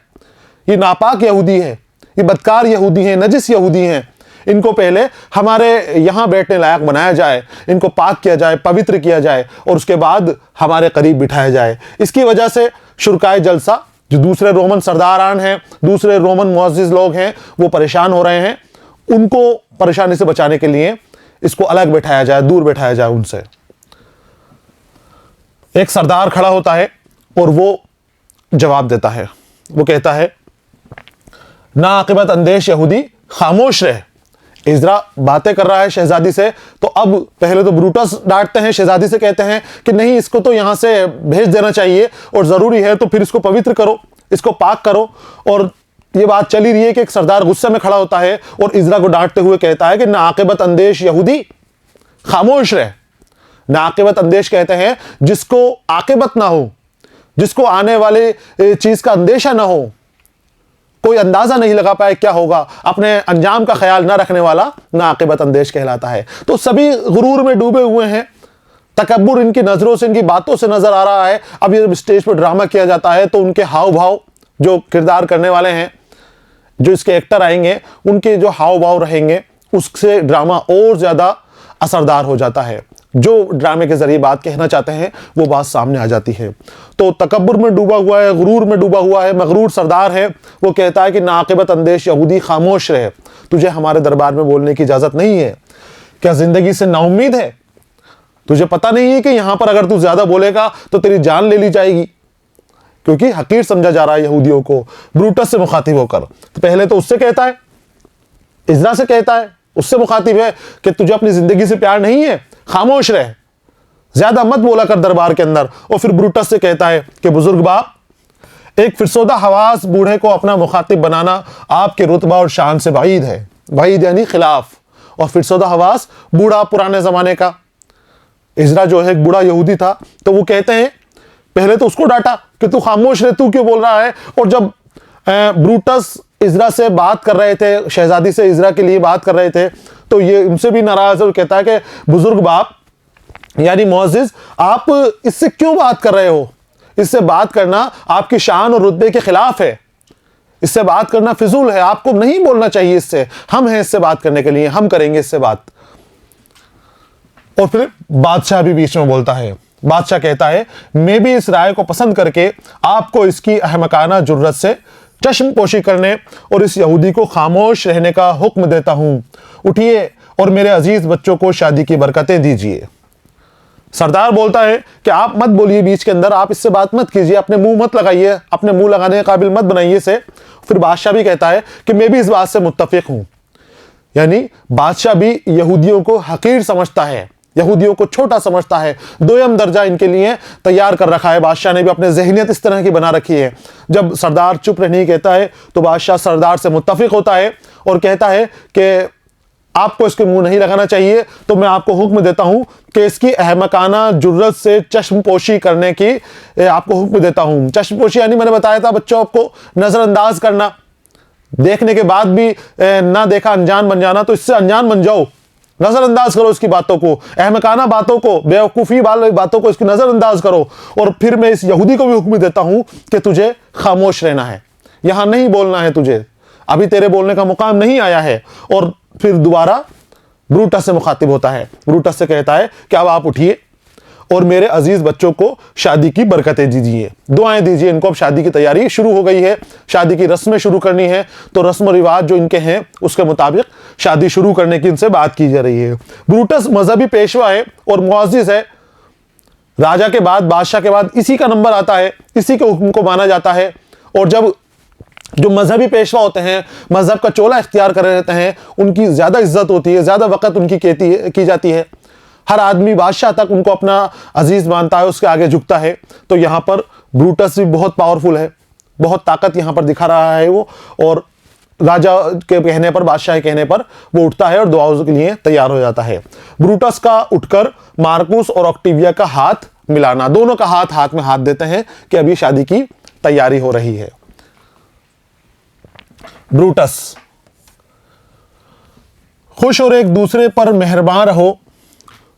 Speaker 1: ये नापाक यहूदी है, ये बदकार यहूदी है, नजिस यहूदी हैं, इनको पहले हमारे यहाँ बैठने लायक बनाया जाए, इनको पाक किया जाए, पवित्र किया जाए और उसके बाद हमारे करीब बिठाया जाए। इसकी वजह से शुरकाए जलसा, जो दूसरे रोमन सरदारान हैं, दूसरे रोमन मुअज़्ज़िज़ लोग हैं, वो परेशान हो रहे हैं। उनको परेशानी से बचाने के लिए इसको अलग बैठाया जाए, दूर बैठाया जाए उनसे। एक सरदार खड़ा होता है और वो जवाब देता है। वो कहता है, ना आकिबत अंदेश यहूदी खामोश रहे। इज़रा बातें कर रहा है शहजादी से, तो अब पहले तो ब्रूटस डांटते हैं, शहजादी से कहते हैं कि नहीं, इसको तो यहां से भेज देना चाहिए और जरूरी है तो फिर इसको पवित्र करो, इसको पाक करो। और ये बात चली रही है कि एक सरदार गुस्से में खड़ा होता है और इज़रा को डांटते हुए कहता है कि ना आकिबत अंदेश यहूदी खामोश रहे। ना आकिबत अंदेश कहते हैं जिसको आकिबत ना हो, जिसको आने वाले चीज का अंदेशा ना हो, कोई अंदाजा नहीं लगा पाए क्या होगा, अपने अंजाम का ख्याल ना रखने वाला ना आकिबत अंदेश कहलाता है। तो सभी गुरूर में डूबे हुए हैं, तकब्बुर इनकी नजरों से, इनकी बातों से नजर आ रहा है। अब ये स्टेज पर ड्रामा किया जाता है तो उनके हाव भाव, जो किरदार करने वाले हैं, जो इसके एक्टर आएंगे, उनके जो हाव भाव रहेंगे, उससे ड्रामा और ज्यादा असरदार हो जाता है। जो ड्रामे के जरिए बात कहना चाहते हैं वो बात सामने आ जाती है। तो तकब्बुर में डूबा हुआ है, गुरूर में डूबा हुआ है, मगरूर सरदार है, वो कहता है कि नाक़िबत अंदेश यहूदी खामोश रहे, तुझे हमारे दरबार में बोलने की इजाजत नहीं है। क्या जिंदगी से नाउम्मीद है? तुझे पता नहीं है कि यहां पर अगर तू ज्यादा बोलेगा तो तेरी जान ले ली जाएगी? क्योंकि हकीर समझा जा रहा है यहूदियों को ब्रूटस से मुखातिब होकर। तो पहले तो उससे कहता है, इज़रा से कहता है, उससे मुखातिब है कि तुझे अपनी जिंदगी से प्यार नहीं है, खामोश रहे, ज्यादा मत बोला कर दरबार के अंदर। और फिर ब्रूटस से कहता है कि बुजुर्ग बाप, एक फिरसोदा हवास बूढ़े को अपना मुखातिब बनाना आपके रुतबा और शान से बाईद है। बाईद यानी खिलाफ, और फिरसोदा हवास बूढ़ा, पुराने जमाने का। इज़रा जो है एक बूढ़ा यहूदी था, तो वो कहते हैं, पहले तो उसको डांटा कि तू खामोश रहे, तू क्यों बोल रहा है। और जब ब्रूटस इज़रा से बात कर रहे थे, शहजादी से इज़रा के लिए बात कर रहे थे, तो ये उनसे भी नाराज है। वो कहता है कि बुजुर्ग बाप यानी मुअज़्ज़िज़, आप इससे क्यों बात कर रहे हो? इससे बात करना आपकी शान और रुतबे के खिलाफ है, इससे बात करना फिजूल है, आपको नहीं बोलना चाहिए इससे। हम हैं इससे बात करने के लिए, हम करेंगे इससे बात। और फिर बादशाह भी बीच में बोलता है। बादशाह कहता है, मैं भी इस राय को पसंद करके आपको इसकी अहमकाना जुर्रत से चश्म पोशी करने और इस यहूदी को खामोश रहने का हुक्म देता हूं। उठिए और मेरे अजीज बच्चों को शादी की बरकतें दीजिए। सरदार बोलता है कि आप मत बोलिए बीच के अंदर, आप इससे बात मत कीजिए, अपने मुंह मत लगाइए, अपने मुंह लगाने के काबिल मत बनाइए इसे। फिर बादशाह भी कहता है कि मैं भी इस बात से मुत्तफिक हूं। यानी बादशाह भी यहूदियों को हकीर समझता है, यहूदियों को छोटा समझता है, दोयम दर्जा इनके लिए तैयार कर रखा है। बादशाह ने भी अपने ज़हनियत इस तरह की बना रखी है। जब सरदार चुप रहने कहता है तो बादशाह सरदार से मुत्तफिक होता है और कहता है कि आपको इसके मुंह नहीं लगाना चाहिए, तो मैं आपको हुक्म देता हूं कि इसकी अहमकाना जुर्रत से चश्मपोशी करने की आपको हुक्म देता हूं। चश्मपोशी यानी मैंने बताया था बच्चों, आपको नजरअंदाज करना, देखने के बाद भी ना देखा अनजान बन जाना, तो इससे अनजान बन जाओ, नजरअंदाज करो इसकी बातों को, अहमकाना बातों को, बेवकूफ़ी वाली बातों को इसकी नजरअंदाज करो। और फिर मैं इस यहूदी को भी हुक्म देता हूं कि तुझे खामोश रहना है, यहां नहीं बोलना है, तुझे अभी तेरे बोलने का मुकाम नहीं आया है। और फिर दोबारा ब्रूटस से मुखातिब होता है। ब्रूटस से कहता है कि अब आप उठिए और मेरे अजीज बच्चों को शादी की बरकतें दीजिए, दुआएं दीजिए इनको। अब शादी की तैयारी शुरू हो गई है, शादी की रस्में शुरू करनी है, तो रस्म रिवाज जो इनके हैं उसके मुताबिक शादी शुरू करने की इनसे बात की जा रही है। ब्रूटस मजहबी पेशवा है और मुअज़्ज़िज़ है, राजा के बाद, बादशाह के बाद इसी का नंबर आता है, इसी के हुक्म को माना जाता है। और जब जो मजहबी पेशवा होते हैं, मजहब का चोला इख्तियार कर रहते हैं, उनकी ज्यादा इज्जत होती है, ज्यादा वक़्त उनकी की जाती है। हर आदमी बादशाह तक उनको अपना अजीज मानता है, उसके आगे झुकता है। तो यहाँ पर ब्रूटस भी बहुत पावरफुल है, बहुत ताकत यहाँ पर दिखा रहा है वो। और राजा के कहने पर, बादशाह के कहने पर वो उठता है और दुआओं के लिए तैयार हो जाता है। ब्रूटस का उठकर मार्कुस और ऑक्टिविया का हाथ मिलाना, दोनों का हाथ हाथ में हाथ देते हैं कि अभी शादी की तैयारी हो रही है। ब्रूटस, खुश और एक दूसरे पर मेहरबान रहो,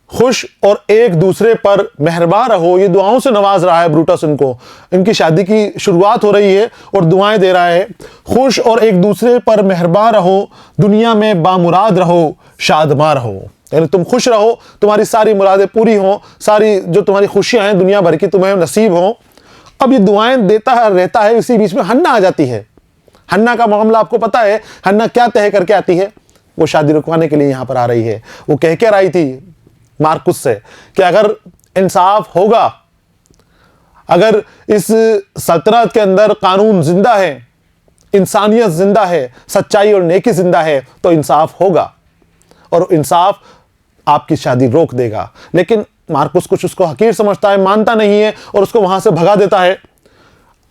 Speaker 1: खुश और एक दूसरे पर मेहरबान रहो। ये दुआओं से नवाज रहा है ब्रूटस इनको। इनकी शादी की शुरुआत हो रही है और दुआएं दे रहा है। खुश और एक दूसरे पर मेहरबान रहो, दुनिया में बामुराद रहो, शादमां रहो। यानी तुम खुश रहो, तुम्हारी सारी मुरादें पूरी हों, सारी जो तुम्हारी खुशियां हैं दुनिया भर की तुम्हें नसीब हों। अब ये दुआएं देता रहता है, इसी बीच में हन्ना आ जाती है। हन्ना का मामला आपको पता है, हन्ना क्या तय करके आती है? वो शादी रुकवाने के लिए यहां पर आ रही है। वो कह कर आई थी मार्कुस से कि अगर इंसाफ होगा, अगर इस सल्तनत के अंदर कानून जिंदा है, इंसानियत जिंदा है, सच्चाई और नेकी जिंदा है, तो इंसाफ होगा और इंसाफ आपकी शादी रोक देगा। लेकिन मार्कुस कुछ उसको हकीर समझता है, मानता नहीं है और उसको वहां से भगा देता है।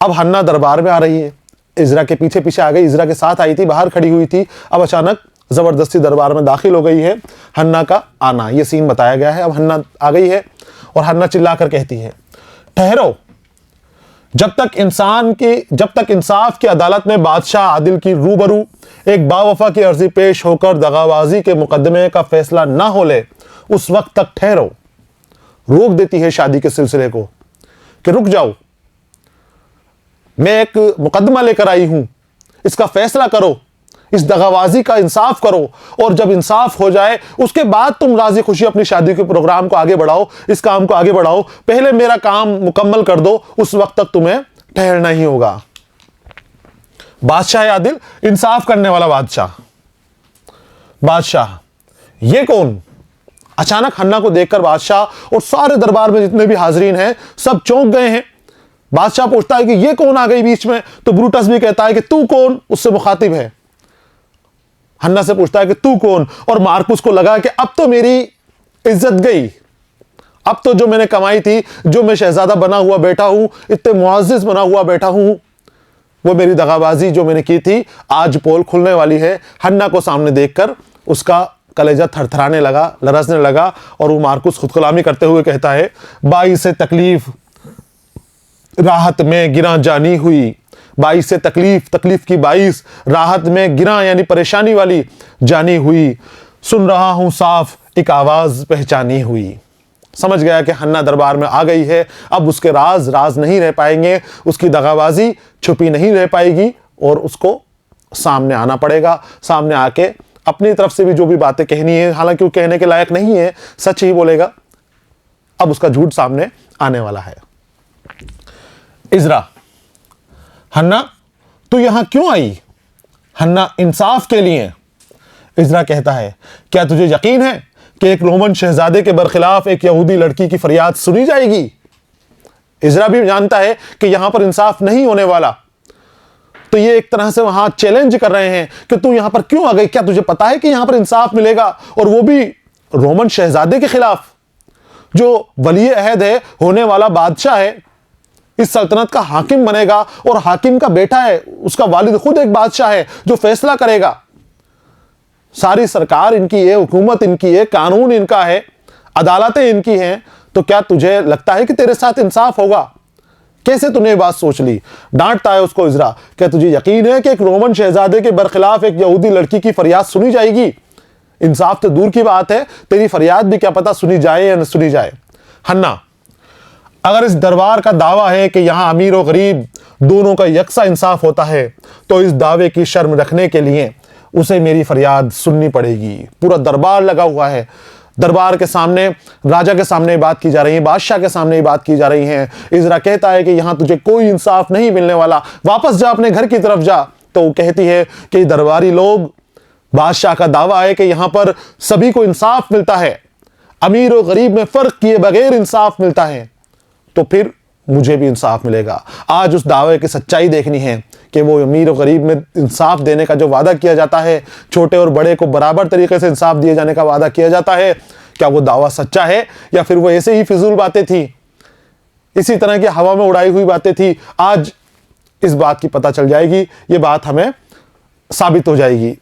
Speaker 1: अब हन्ना दरबार में आ रही है, इज़रा के पीछे पीछे आ गई, इज़रा के साथ आई थी, बाहर खड़ी हुई थी, अब अचानक जबरदस्ती दरबार में दाखिल हो गई है। हन्ना का आना, ये सीन बताया गया है। अब हन्ना आ गई है और हन्ना चिल्लाकर कहती है, ठहरो, जब तक इंसाफ की अदालत में बादशाह आदिल की रूबरू एक बावफा की अर्जी पेश होकर दगाबाजी के मुकदमे का फैसला ना हो ले, उस वक्त तक ठहरो। रोक देती है शादी के सिलसिले को कि रुक जाओ, मैं एक मुकदमा लेकर आई हूं, इसका फैसला करो, इस दगाबाजी का इंसाफ करो, और जब इंसाफ हो जाए उसके बाद तुम राजी खुशी अपनी शादी के प्रोग्राम को आगे बढ़ाओ, इस काम को आगे बढ़ाओ। पहले मेरा काम मुकम्मल कर दो, उस वक्त तक तुम्हें ठहरना ही होगा। बादशाह आदिल, इंसाफ करने वाला बादशाह ये कौन? अचानक हन्ना को देखकर बादशाह और सारे दरबार में जितने भी हाजरीन हैं सब चौंक गए हैं। बादशाह पूछता है कि ये कौन आ गई बीच में? तो ब्रूटस भी कहता है कि तू कौन, उससे मुखातिब है। हन्ना से पूछता है कि तू कौन? और मार्कुस को लगा कि अब तो मेरी इज्जत गई, अब तो जो मैंने कमाई थी, जो मैं शहजादा बना हुआ बैठा हूं, इतने मुआजिज बना हुआ बैठा हूं, वो मेरी दगाबाजी जो मैंने की थी आज पोल खुलने वाली है। हन्ना को सामने देखकर उसका कलेजा थरथराने लगा, लरसने लगा और वो मार्कुस खुदकलामी करते हुए कहता है, बाईस से तकलीफ राहत में गिरा जानी हुई, 22 से तकलीफ की 22 राहत में गिरा यानी परेशानी वाली जानी हुई, सुन रहा हूं साफ एक आवाज पहचानी हुई। समझ गया कि हन्ना दरबार में आ गई है, अब उसके राज नहीं रह पाएंगे, उसकी दगाबाजी छुपी नहीं रह पाएगी और उसको सामने आना पड़ेगा। सामने आके अपनी तरफ से भी जो भी बातें कहनी है, हालांकि वो कहने के लायक नहीं है, सच ही बोलेगा। अब उसका झूठ सामने आने वाला है। इज़रा, हन्ना तू यहां क्यों आई? हन्ना, इंसाफ के लिए। इज़रा कहता है, क्या तुझे यकीन है कि एक रोमन शहजादे के बरखिलाफ एक यहूदी लड़की की फरियाद सुनी जाएगी? इज़रा भी जानता है कि यहां पर इंसाफ नहीं होने वाला, तो ये एक तरह से वहां चैलेंज कर रहे हैं कि तू यहां पर क्यों आ गई? क्या तुझे पता है कि यहां पर इंसाफ मिलेगा, और वो भी रोमन शहजादे के खिलाफ, जो वली अहद है, होने वाला बादशाह है, इस सल्तनत का हाकिम बनेगा और हाकिम का बेटा है, उसका वालिद खुद एक बादशाह है जो फैसला करेगा। सारी सरकार इनकी है, हुकूमत इनकी है, कानून इनका है, अदालतें इनकी हैं, तो क्या तुझे लगता है कि तेरे साथ इंसाफ होगा? कैसे तूने ये बात सोच ली? डांटता है उसको इज़रा, क्या तुझे यकीन है कि एक रोमन शहजादे के बरखिलाफ एक यहूदी लड़की की फरियाद सुनी जाएगी? इंसाफ तो दूर की बात है, तेरी फरियाद भी क्या पता सुनी जाए या न सुनी जाए। हन्ना, अगर इस दरबार का दावा है कि यहां अमीर और गरीब दोनों का यकसा इंसाफ होता है, तो इस दावे की शर्म रखने के लिए उसे मेरी फरियाद सुननी पड़ेगी। पूरा दरबार लगा हुआ है, दरबार के सामने, राजा के सामने बात की जा रही है, बादशाह के सामने बात की जा रही है। इज़रा कहता है कि यहां तुझे कोई इंसाफ नहीं मिलने वाला, वापस जा, अपने घर की तरफ जा। तो वो कहती है कि दरबारी लोग, बादशाह का दावा है कि यहां पर सभी को इंसाफ मिलता है, अमीर और गरीब में फर्क किए बगैर इंसाफ मिलता है, तो फिर मुझे भी इंसाफ मिलेगा। आज उस दावे की सच्चाई देखनी है कि वो अमीर और गरीब में इंसाफ देने का जो वादा किया जाता है, छोटे और बड़े को बराबर तरीके से इंसाफ दिए जाने का वादा किया जाता है, क्या वो दावा सच्चा है या फिर वो ऐसे ही फिजूल बातें थी, इसी तरह की हवा में उड़ाई हुई बातें थी। आज इस बात की पता चल जाएगी, ये बात हमें साबित हो जाएगी।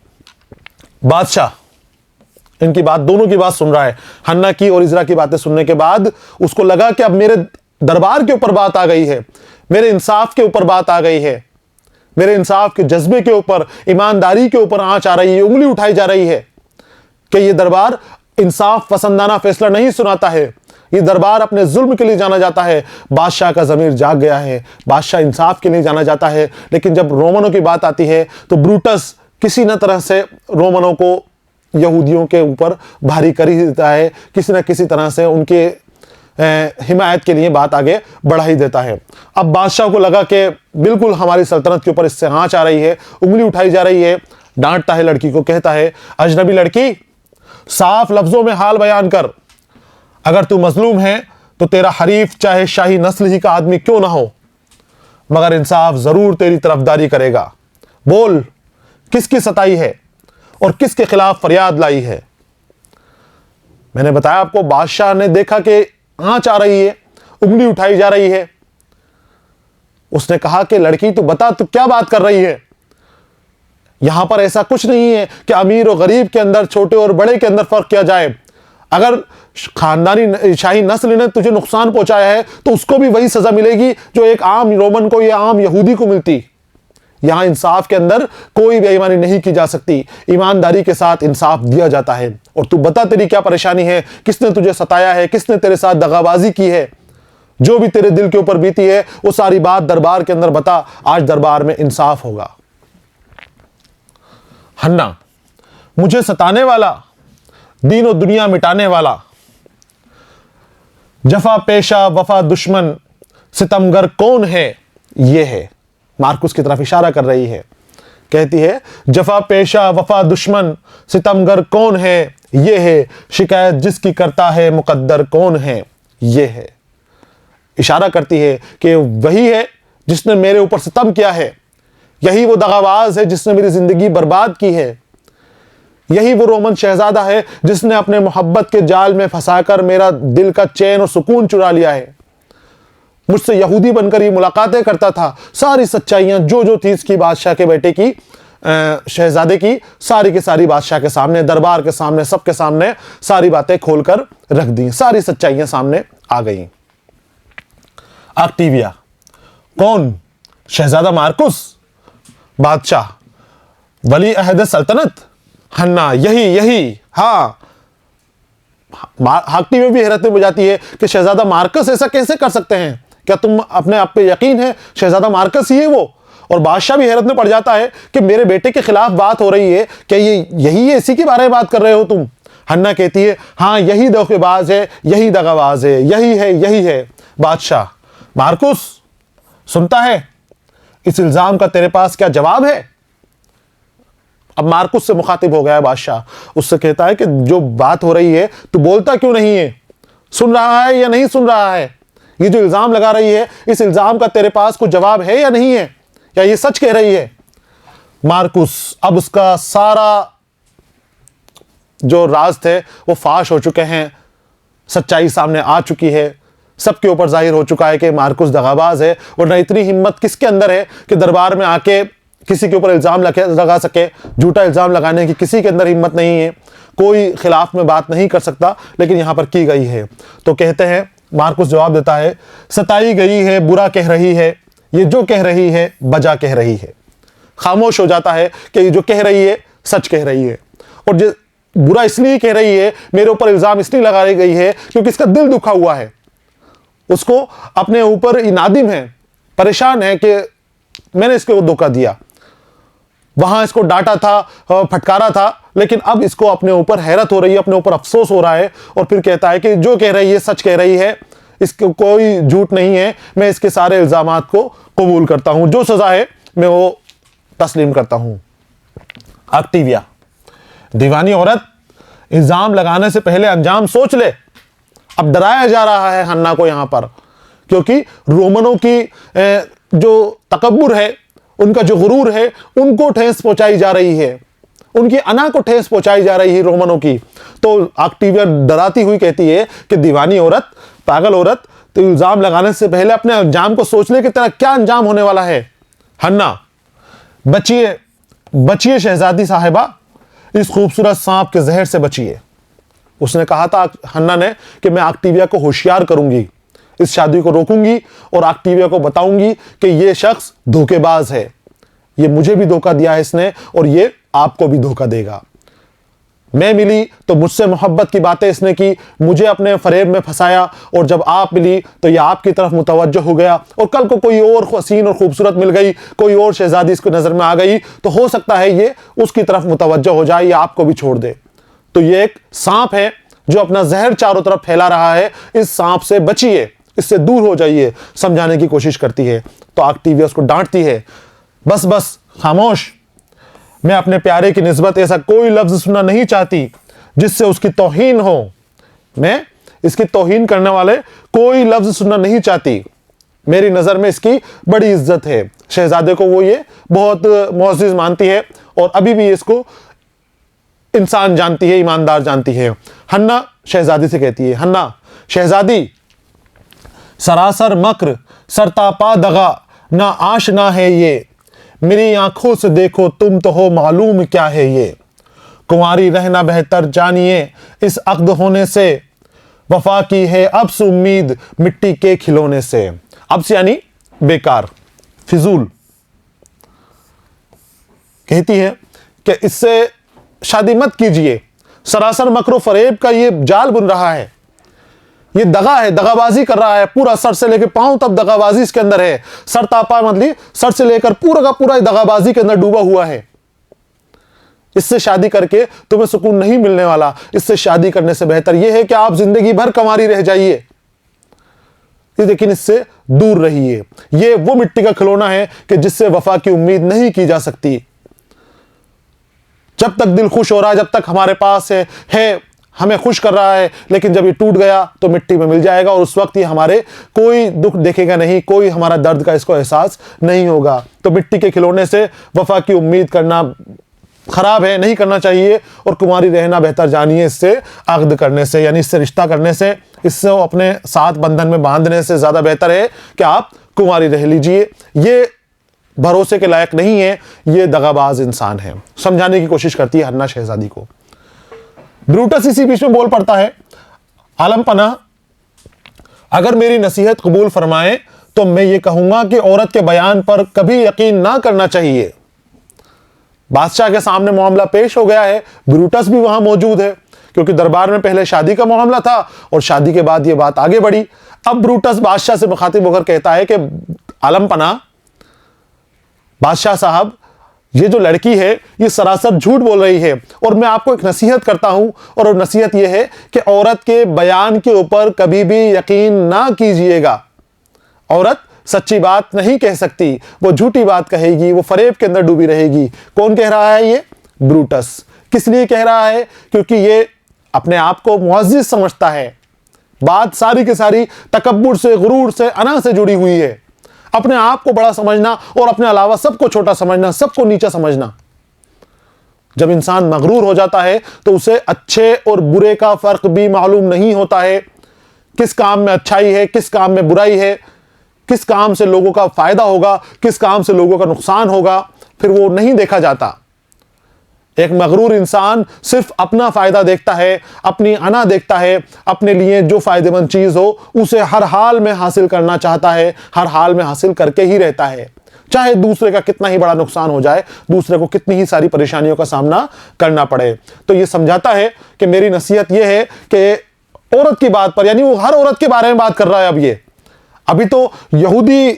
Speaker 1: बादशाह इनकी बात, दोनों की बात सुन रहा है। हन्ना की और इज़रा की बातें सुनने के बाद उसको लगा कि अब मेरे दरबार के ऊपर बात आ गई है, मेरे इंसाफ के ऊपर बात आ गई है, मेरे इंसाफ के जज्बे के ऊपर, ईमानदारी के ऊपर आंच आ रही है, उंगली उठाई जा रही है कि ये दरबार इंसाफ पसंदाना फैसला नहीं सुनाता है। ये दरबार अपने जुल्म के लिए जाना जाता है। बादशाह का ज़मीर जाग गया है, बादशाह इंसाफ के लिए जाना जाता है। लेकिन जब रोमनों की बात आती है तो ब्रूटस किसी न तरह से रोमनों को यहूदियों के ऊपर भारी कर ही देता है, किसी न किसी तरह से उनके हिमायत के लिए बात आगे बढ़ा ही देता है। अब बादशाह को लगा कि बिल्कुल हमारी सल्तनत के ऊपर इससे आंच आ रही है, उंगली उठाई जा रही है। डांटता है लड़की को, कहता है, अजनबी लड़की, साफ लफ्जों में हाल बयान कर। अगर तू मजलूम है तो तेरा हरीफ चाहे शाही नस्ल ही का आदमी क्यों ना हो, मगर इंसाफ जरूर तेरी तरफदारी करेगा। बोल, किसकी सताई है और किसके खिलाफ फरियाद लाई है? मैंने बताया आपको, बादशाह ने देखा कि आंच आ रही है, उंगली उठाई जा रही है। उसने कहा कि लड़की तू बता, तू क्या बात कर रही है? यहां पर ऐसा कुछ नहीं है कि अमीर और गरीब के अंदर, छोटे और बड़े के अंदर फर्क किया जाए। अगर खानदानी शाही नस्ल ने तुझे नुकसान पहुंचाया है तो उसको भी वही सजा मिलेगी जो एक आम रोमन को या आम यहूदी को मिलती। यहां इंसाफ के अंदर कोई बेईमानी नहीं की जा सकती, ईमानदारी के साथ इंसाफ दिया जाता है। और तू बता, तेरी क्या परेशानी है? किसने तुझे सताया है? किसने तेरे साथ दगाबाजी की है? जो भी तेरे दिल के ऊपर बीती है वो सारी बात दरबार के अंदर बता। आज दरबार में इंसाफ होगा। हन्ना, मुझे सताने वाला, दीन और दुनिया मिटाने वाला, जफा पेशा वफा दुश्मन सितमगर कौन है? ये है। मार्कुस की तरफ इशारा कर रही है, कहती है, जफा पेशा वफा दुश्मन सितमगर कौन है? ये है। शिकायत जिसकी करता है मुकद्दर कौन है? ये है। इशारा करती है कि वही है जिसने मेरे ऊपर सितम किया है, यही वो दगाबाज है जिसने मेरी जिंदगी बर्बाद की है, यही वो रोमन शहजादा है जिसने अपने मोहब्बत के जाल में फंसाकर मेरा दिल का चैन और सुकून चुरा लिया है। मुझसे यहूदी बनकर ये मुलाकातें करता था। सारी सच्चाइयां जो जो थी इसकी बादशाह के बेटे की, शहजादे की, सारी की सारी बादशाह के सामने, दरबार के सामने, सबके सामने सारी बातें खोलकर रख दी। सारी सच्चाइयां सामने आ गई। ऑक्टेविया कौन? शहजादा मार्कुस, बादशाह, वली अहद सल्तनत। हन्ना, यही। हाँ। ऑक्टेविया भी हैरत में हो जाती है कि शहजादा मार्कस ऐसा कैसे कर सकते हैं? क्या तुम अपने आप पे यकीन है शहजादा मार्कस ही है वो? और बादशाह भी हैरत में पड़ जाता है कि मेरे बेटे के खिलाफ बात हो रही है, क्या ये यही है, इसी के बारे में बात कर रहे हो तुम? हन्ना कहती है, हाँ, यही धोखेबाज है, यही दगाबाज है, यही है। बादशाह, मार्कुस सुनता है? इस इल्जाम का तेरे पास क्या जवाब है? अब मार्कुस से मुखातिब हो गया है बादशाह। उससे कहता है कि जो बात हो रही है तू बोलता क्यों नहीं है? सुन रहा है या नहीं सुन रहा है? ये जो इल्जाम लगा रही है, इस इल्जाम का तेरे पास कोई जवाब है या नहीं है? या ये सच कह रही है? मार्कुस, अब उसका सारा जो राज थे वो फाश हो चुके हैं, सच्चाई सामने आ चुकी है, सबके ऊपर जाहिर हो चुका है कि मार्कुस दगाबाज है। वरना इतनी हिम्मत किसके अंदर है कि दरबार में आके किसी के ऊपर इल्जाम लगा सके? झूठा इल्जाम लगाने की किसी के अंदर हिम्मत नहीं है, कोई खिलाफ में बात नहीं कर सकता, लेकिन यहां पर की गई है। तो कहते हैं, मार्कुस जवाब देता है, सताई गई है, बुरा कह रही है, ये जो कह रही है बजा कह रही है। खामोश हो जाता है कि ये जो कह रही है सच कह रही है, और जो बुरा इसलिए कह रही है, मेरे ऊपर इल्जाम इसलिए लगाई गई है क्योंकि इसका दिल दुखा हुआ है, उसको अपने ऊपर नादिम है, परेशान है कि मैंने इसको धोखा दिया। वहां इसको डांटा था, फटकारा था, लेकिन अब इसको अपने ऊपर हैरत हो रही है, अपने ऊपर अफसोस हो रहा है। और फिर कहता है कि जो कह रही है सच कह रही है, इसको कोई झूठ नहीं है, मैं इसके सारे इल्जामात को कबूल करता हूं, जो सजा है मैं वो तस्लीम करता हूं। ऑक्टेविया, दीवानी औरत, इल्जाम लगाने से पहले अंजाम सोच ले। अब डराया जा रहा है हन्ना को यहां पर, क्योंकि रोमनों की जो तकब्बुर है, उनका जो गुरूर है, उनको ठेस पहुंचाई जा रही है, उनकी अना को ठेस पहुंचाई जा रही है रोमनों की। तो ऑक्टेविया डराती हुई कहती है कि दीवानी औरत, पागल औरत, तो इल्जाम लगाने से पहले अपने अंजाम को सोच ले कि तेरा क्या अंजाम होने वाला है। हन्ना, बचिए शहजादी साहिबा, इस खूबसूरत सांप के जहर से बचिए। उसने कहा था हन्ना ने कि मैं ऑक्टेविया को होशियार करूंगी, इस शादी को रोकूंगी और ऑक्टेविया को बताऊंगी कि यह शख्स धोखेबाज है, ये मुझे भी धोखा दिया है इसने और ये आपको भी धोखा देगा। मैं मिली तो मुझसे मोहब्बत की बातें इसने की, मुझे अपने फरेब में फंसाया, और जब आप मिली तो ये आपकी तरफ मुतवज्जो हो गया, और कल को कोई और हसीन और खूबसूरत मिल गई, कोई और शहजादी इसको नज़र में आ गई, तो हो सकता है ये उसकी तरफ मुतवज्जो हो जाए या आपको भी छोड़ दे। तो ये एक सांप है जो अपना जहर चारों तरफ फैला रहा है, इस सांप से बचिए, इससे दूर हो जाइए, समझाने की कोशिश करती है। तो एक्टिविया उसको डांटती है, बस बस खामोश, मैं अपने प्यारे की निस्बत ऐसा कोई लफ्ज सुनना नहीं चाहती जिससे उसकी तौहीन हो, मैं इसकी तौहीन करने वाले कोई लफ्ज सुनना नहीं चाहती, मेरी नज़र में इसकी बड़ी इज्जत है। शहजादे को वो ये बहुत मुअज़्ज़िज़ मानती है और अभी भी इसको इंसान जानती है, ईमानदार जानती है। हन्ना शहजादी से कहती है, हन्ना शहजादी, सरासर मक्र सरतापा दगा ना आशना है ये, मेरी आंखों से देखो तुम तो हो मालूम क्या है ये, कुंवारी रहना बेहतर जानिए इस अक्द होने से, वफा की है अब से उम्मीद मिट्टी के खिलौने से। अब से यानी बेकार, फिजूल। कहती है कि इससे शादी मत कीजिए, सरासर मकरो फरेब का ये जाल बुन रहा है, ये दगा है, दगाबाजी कर रहा है, पूरा सर से लेकर पांव तक दगाबाजी इसके अंदर है। सर तापा मतलब सर से लेकर पूरा का पूरा दगाबाजी के अंदर डूबा हुआ है। इससे शादी करके तुम्हें सुकून नहीं मिलने वाला, इससे शादी करने से बेहतर यह है कि आप जिंदगी भर कंवारी रह जाइए, लेकिन इससे दूर रहिए। ये वो मिट्टी का खिलौना है कि जिससे वफा की उम्मीद नहीं की जा सकती। जब तक दिल खुश हो रहा है, जब तक हमारे पास है हमें खुश कर रहा है, लेकिन जब ये टूट गया तो मिट्टी में मिल जाएगा और उस वक्त ये हमारे कोई दुख देखेगा नहीं, कोई हमारा दर्द का इसको एहसास नहीं होगा। तो मिट्टी के खिलौने से वफा की उम्मीद करना खराब है, नहीं करना चाहिए, और कुंवारी रहना बेहतर जानिए इससे अक़्द करने से, यानी इससे रिश्ता करने से, इससे अपने साथ बंधन में बांधने से ज़्यादा बेहतर है कि आप कुंवारी रह लीजिए। ये भरोसे के लायक नहीं है, ये दगाबाज इंसान है। समझाने की कोशिश करती है हन्ना शहजादी को। ब्रूटस इसी बीच में बोल पड़ता है, आलम पना, अगर मेरी नसीहत कबूल फरमाए तो मैं ये कहूंगा कि औरत के बयान पर कभी यकीन ना करना चाहिए। बादशाह के सामने मामला पेश हो गया है, ब्रूटस भी वहां मौजूद है, क्योंकि दरबार में पहले शादी का मामला था और शादी के बाद ये बात आगे बढ़ी। अब ब्रूटस बादशाह से मुखातिब होकर कहता है कि आलम पना, बादशाह साहब, ये जो लड़की है ये सरासर झूठ बोल रही है, और मैं आपको एक नसीहत करता हूं, और नसीहत ये है कि औरत के बयान के ऊपर कभी भी यकीन ना कीजिएगा। औरत सच्ची बात नहीं कह सकती, वो झूठी बात कहेगी, वो फरेब के अंदर डूबी रहेगी। कौन कह रहा है ये? ब्रूटस। किस लिए कह रहा है? क्योंकि ये अपने आप को मुअज़्ज़िज़ समझता है। बात सारी की सारी तकब्बुर से, गुरूर से, अना से जुड़ी हुई है। अपने आप को बड़ा समझना और अपने अलावा सबको छोटा समझना, सबको नीचा समझना। जब इंसान मगरूर हो जाता है तो उसे अच्छे और बुरे का फर्क भी मालूम नहीं होता है, किस काम में अच्छाई है, किस काम में बुराई है, किस काम से लोगों का फायदा होगा, किस काम से लोगों का नुकसान होगा, फिर वो नहीं देखा जाता। एक मगरूर इंसान सिर्फ अपना फायदा देखता है, अपनी अना देखता है, अपने लिए जो फायदेमंद चीज हो उसे हर हाल में हासिल करना चाहता है, हर हाल में हासिल करके ही रहता है, चाहे दूसरे का कितना ही बड़ा नुकसान हो जाए, दूसरे को कितनी ही सारी परेशानियों का सामना करना पड़े। तो ये समझाता है कि मेरी नसीहत ये है कि औरत की बात पर, यानी वो हर औरत के बारे में बात कर रहा है। अब ये अभी तो यहूदी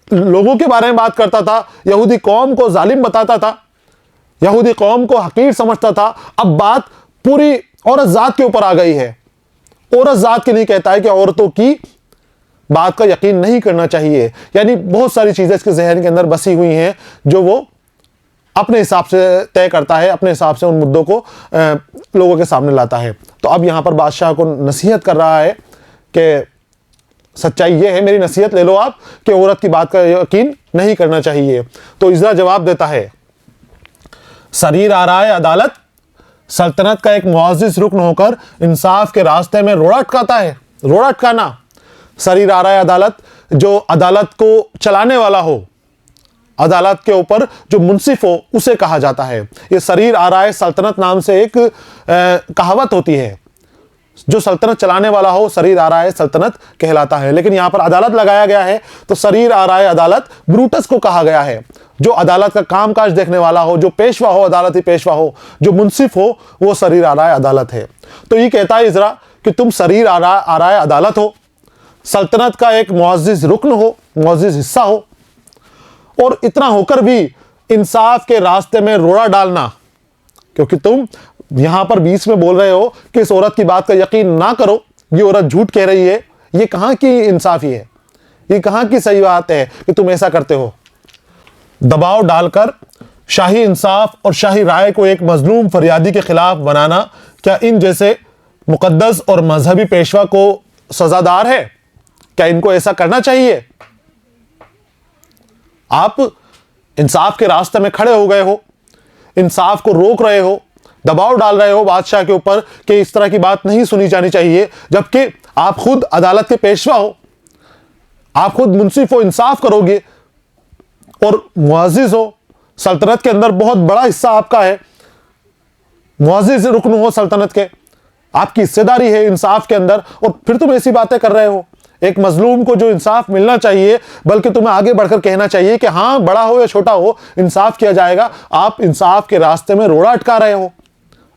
Speaker 1: लोगों के बारे में बात करता था, यहूदी कौम को जालिम बताता था, यहूदी कौम को हकीर समझता था। अब बात पूरी औरत जात के ऊपर आ गई है। औरत जात के लिए कहता है कि औरतों की बात का यकीन नहीं करना चाहिए, यानी बहुत सारी चीजें इसके जहन के अंदर बसी हुई हैं जो वो अपने हिसाब से तय करता है, अपने हिसाब से उन मुद्दों को लोगों के सामने लाता है। तो अब यहां पर बादशाह को नसीहत कर रहा है कि सच्चाई ये है, मेरी नसीहत ले लो आप, कि औरत की बात का यकीन नहीं करना चाहिए। तो इज़रा जवाब देता है, सरीर आराए अदालत सल्तनत का एक मुअज़्ज़िज़ रुकन होकर इंसाफ के रास्ते में रोड़ा अटकाता है। रोड़ा अटकाना, सरीर आराए अदालत, जो अदालत को चलाने वाला हो, अदालत के ऊपर जो मुंसिफ हो, उसे कहा जाता है। ये सरीर आराए सल्तनत नाम से एक कहावत होती है। जो सल्तनत चलाने वाला हो, शरीर आराय सल्तनत कहलाता है। लेकिन यहां पर अदालत लगाया गया है तो शरीर आराय अदालत ब्रूटस को कहा गया है। जो अदालत का कामकाज देखने वाला हो, जो पेशवा हो, अदालती पेशवा हो, जो मुंसिफ हो, वो शरीर आराय अदालत है। तो ये कहता है इजरा कि तुम शरीर आराय अदालत हो, सल्तनत का एक मुअज़्ज़िज़ रुकन हो, मुअज़्ज़िज़ हिस्सा हो, और इतना होकर भी इंसाफ के रास्ते में रोड़ा डालना, क्योंकि तुम यहां पर बीच में बोल रहे हो कि इस औरत की बात का यकीन ना करो, ये औरत झूठ कह रही है। ये कहां की इंसाफी है, ये कहां की सही बात है कि तुम ऐसा करते हो। दबाव डालकर शाही इंसाफ और शाही राय को एक मजलूम फरियादी के खिलाफ बनाना, क्या इन जैसे मुकद्दस और मजहबी पेशवा को सजादार है? क्या इनको ऐसा करना चाहिए? आप इंसाफ के रास्ते में खड़े हो गए हो, इंसाफ को रोक रहे हो, दबाव डाल रहे हो बादशाह के ऊपर कि इस तरह की बात नहीं सुनी जानी चाहिए, जबकि आप खुद अदालत के पेशवा हो, आप खुद मुंसिफ हो, इंसाफ करोगे और मुअज़्ज़िज़ हो, सल्तनत के अंदर बहुत बड़ा हिस्सा आपका है, मुअज़्ज़िज़ रुकन हो सल्तनत के, आपकी हिस्सेदारी है इंसाफ के अंदर, और फिर तुम ऐसी बातें कर रहे हो। एक मजलूम को जो इंसाफ मिलना चाहिए, बल्कि तुम्हें आगे बढ़कर कहना चाहिए कि हाँ, बड़ा हो या छोटा हो, इंसाफ किया जाएगा। आप इंसाफ के रास्ते में रोड़ा अटका रहे हो,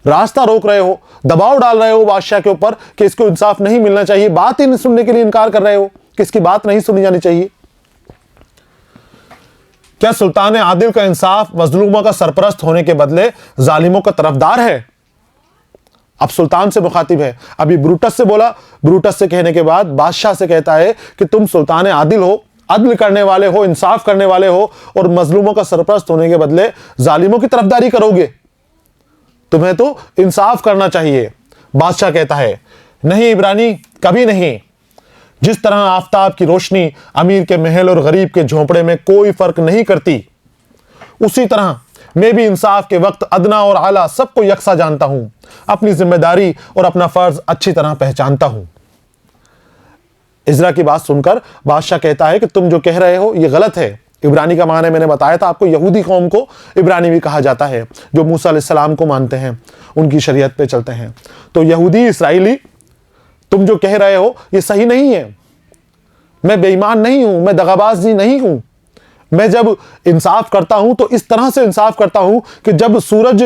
Speaker 1: रास्ता रोक रहे हो, दबाव डाल रहे हो बादशाह के ऊपर कि इसको इंसाफ नहीं मिलना चाहिए, बात ही नहीं सुनने के लिए इनकार कर रहे हो कि इसकी बात नहीं सुनी जानी चाहिए। क्या सुल्तान आदिल का इंसाफ मजलूमों का सरपरस्त होने के बदले जालिमों का तरफदार है? अब सुल्तान से मुखातिब है। अभी ब्रूटस से बोला, ब्रूटस से कहने के बाद बादशाह से कहता है कि तुम सुल्तान आदिल हो, अदल करने वाले हो, इंसाफ करने वाले हो, और मजलूमों का सरपरस्त होने के बदले जालिमों की तरफदारी करोगे। तुम्हें तो इंसाफ करना चाहिए। बादशाह कहता है, नहीं इब्रानी, कभी नहीं। जिस तरह आफताब की रोशनी अमीर के महल और गरीब के झोंपड़े में कोई फर्क नहीं करती, उसी तरह मैं भी इंसाफ के वक्त अदना और आला सबको यकसा जानता हूं, अपनी जिम्मेदारी और अपना फर्ज अच्छी तरह पहचानता हूं। इजरा की बात सुनकर बादशाह कहता है कि तुम जो कह रहे हो यह गलत है। इब्रानी का माने मैंने बताया था आपको, यहूदी कौम को इब्रानी भी कहा जाता है, जो मूसा अलैहिस्सलाम को मानते हैं, उनकी शरीयत पे चलते हैं। तो यहूदी इसराइली, तुम जो कह रहे हो ये सही नहीं है। मैं बेईमान नहीं हूं, मैं दगाबाज नहीं हूं। मैं जब इंसाफ करता हूं तो इस तरह से इंसाफ करता हूं कि जब सूरज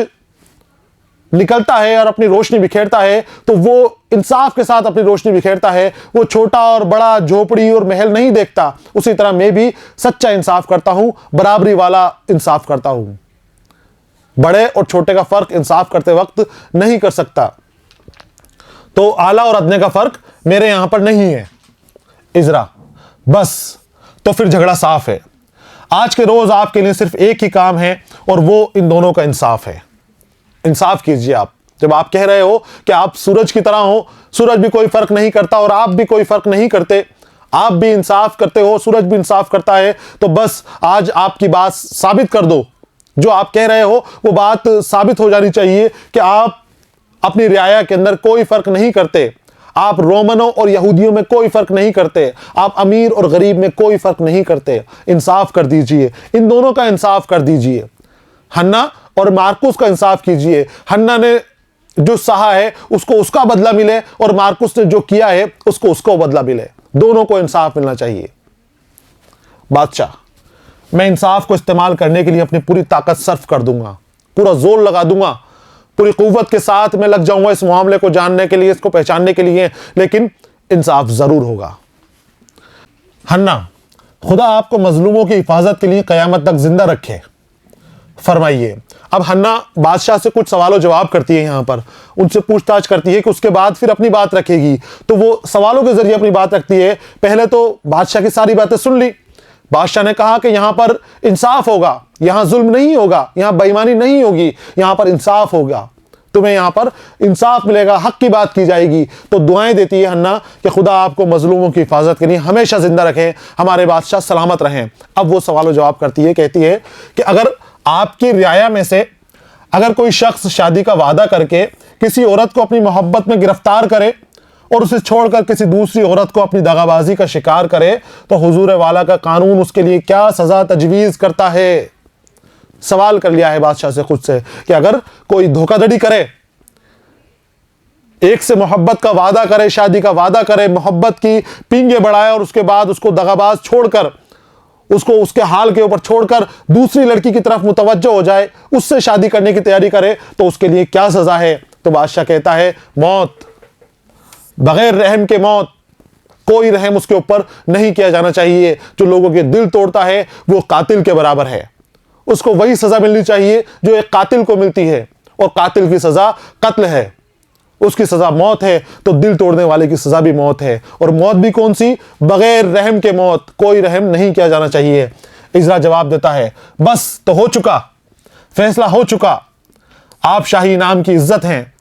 Speaker 1: निकलता है और अपनी रोशनी बिखेरता है तो वो इंसाफ के साथ अपनी रोशनी बिखेरता है, वो छोटा और बड़ा, झोपड़ी और महल नहीं देखता। उसी तरह मैं भी सच्चा इंसाफ करता हूं, बराबरी वाला इंसाफ करता हूं। बड़े और छोटे का फर्क इंसाफ करते वक्त नहीं कर सकता। तो आला और अदने का फर्क मेरे यहां पर नहीं है। इजरा, बस तो फिर झगड़ा साफ है। आज के रोज आपके लिए सिर्फ एक ही काम है और वो इन दोनों का इंसाफ है। इंसाफ कीजिए आप। जब आप कह रहे हो कि आप सूरज की तरह हो, सूरज भी कोई फर्क नहीं करता और आप भी कोई फर्क नहीं करते, आप भी इंसाफ करते हो, सूरज भी इंसाफ करता है, तो बस आज आपकी बात साबित कर दो। जो आप कह रहे हो वो बात साबित हो जानी चाहिए कि आप अपनी रियाया के अंदर कोई फर्क नहीं करते, आप रोमनों और यहूदियों में कोई फर्क नहीं करते, आप अमीर और गरीब में कोई फर्क नहीं करते। इंसाफ कर दीजिए, इन दोनों का इंसाफ कर दीजिए। हन्ना और मार्कुस का इंसाफ कीजिए। हन्ना ने जो सहा है उसको उसका बदला मिले और मार्कुस ने जो किया है उसको उसको बदला मिले। दोनों को इंसाफ मिलना चाहिए। बादशाह, मैं इंसाफ को इस्तेमाल करने के लिए अपनी पूरी ताकत सर्फ कर दूंगा, पूरा जोर लगा दूंगा, पूरी कुव्वत के साथ मैं लग जाऊंगा इस मामले को जानने के लिए, इसको पहचानने के लिए, लेकिन इंसाफ जरूर होगा। हन्ना, खुदा आपको मजलूमों की हिफाजत के लिए कयामत तक जिंदा रखे, फरमाइए। अब हन्ना बादशाह से कुछ सवालों जवाब करती है, यहां पर उनसे पूछताछ करती है कि उसके बाद फिर अपनी बात रखेगी। तो वो सवालों के जरिए अपनी बात रखती है। पहले तो बादशाह की सारी बातें सुन ली। बादशाह ने कहा कि यहां पर इंसाफ होगा, यहां जुल्म नहीं होगा, यहां बेईमानी नहीं होगी, यहां पर इंसाफ होगा, तुम्हें यहां पर इंसाफ मिलेगा, हक की बात की जाएगी। तो दुआएं देती है हन्ना कि खुदा आपको मजलूमों की हिफाजत के लिए हमेशा जिंदा रखे, हमारे बादशाह सलामत रहें। अब वो सवाल जवाब करती है, कहती है कि अगर आपकी रियाया में से अगर कोई शख्स शादी का वादा करके किसी औरत को अपनी मोहब्बत में गिरफ्तार करे और उसे छोड़कर किसी दूसरी औरत को अपनी दगाबाजी का शिकार करे, तो हुजूर वाला का कानून उसके लिए क्या सजा तजवीज करता है। सवाल कर लिया है बादशाह से खुद से कि अगर कोई धोखाधड़ी करे, एक से मोहब्बत का वादा करे, शादी का वादा करे, मोहब्बत की पींगे बढ़ाए और उसके बाद उसको दगाबाज छोड़कर, उसको उसके हाल के ऊपर छोड़कर दूसरी लड़की की तरफ मुतवज्जो हो जाए, उससे शादी करने की तैयारी करे, तो उसके लिए क्या सजा है? तो बादशाह कहता है मौत, बगैर रहम के मौत। कोई रहम उसके ऊपर नहीं किया जाना चाहिए। जो लोगों के दिल तोड़ता है वो कातिल के बराबर है। उसको वही सजा मिलनी चाहिए जो एक कातिल को मिलती है, और कातिल की सजा कत्ल है, उसकी सजा मौत है। तो दिल तोड़ने वाले की सजा भी मौत है, और मौत भी कौन सी? बगैर रहम के मौत। कोई रहम नहीं किया जाना चाहिए। इजरा जवाब देता है बस तो हो चुका, फैसला हो चुका। आप शाही नाम की इज्जत हैं,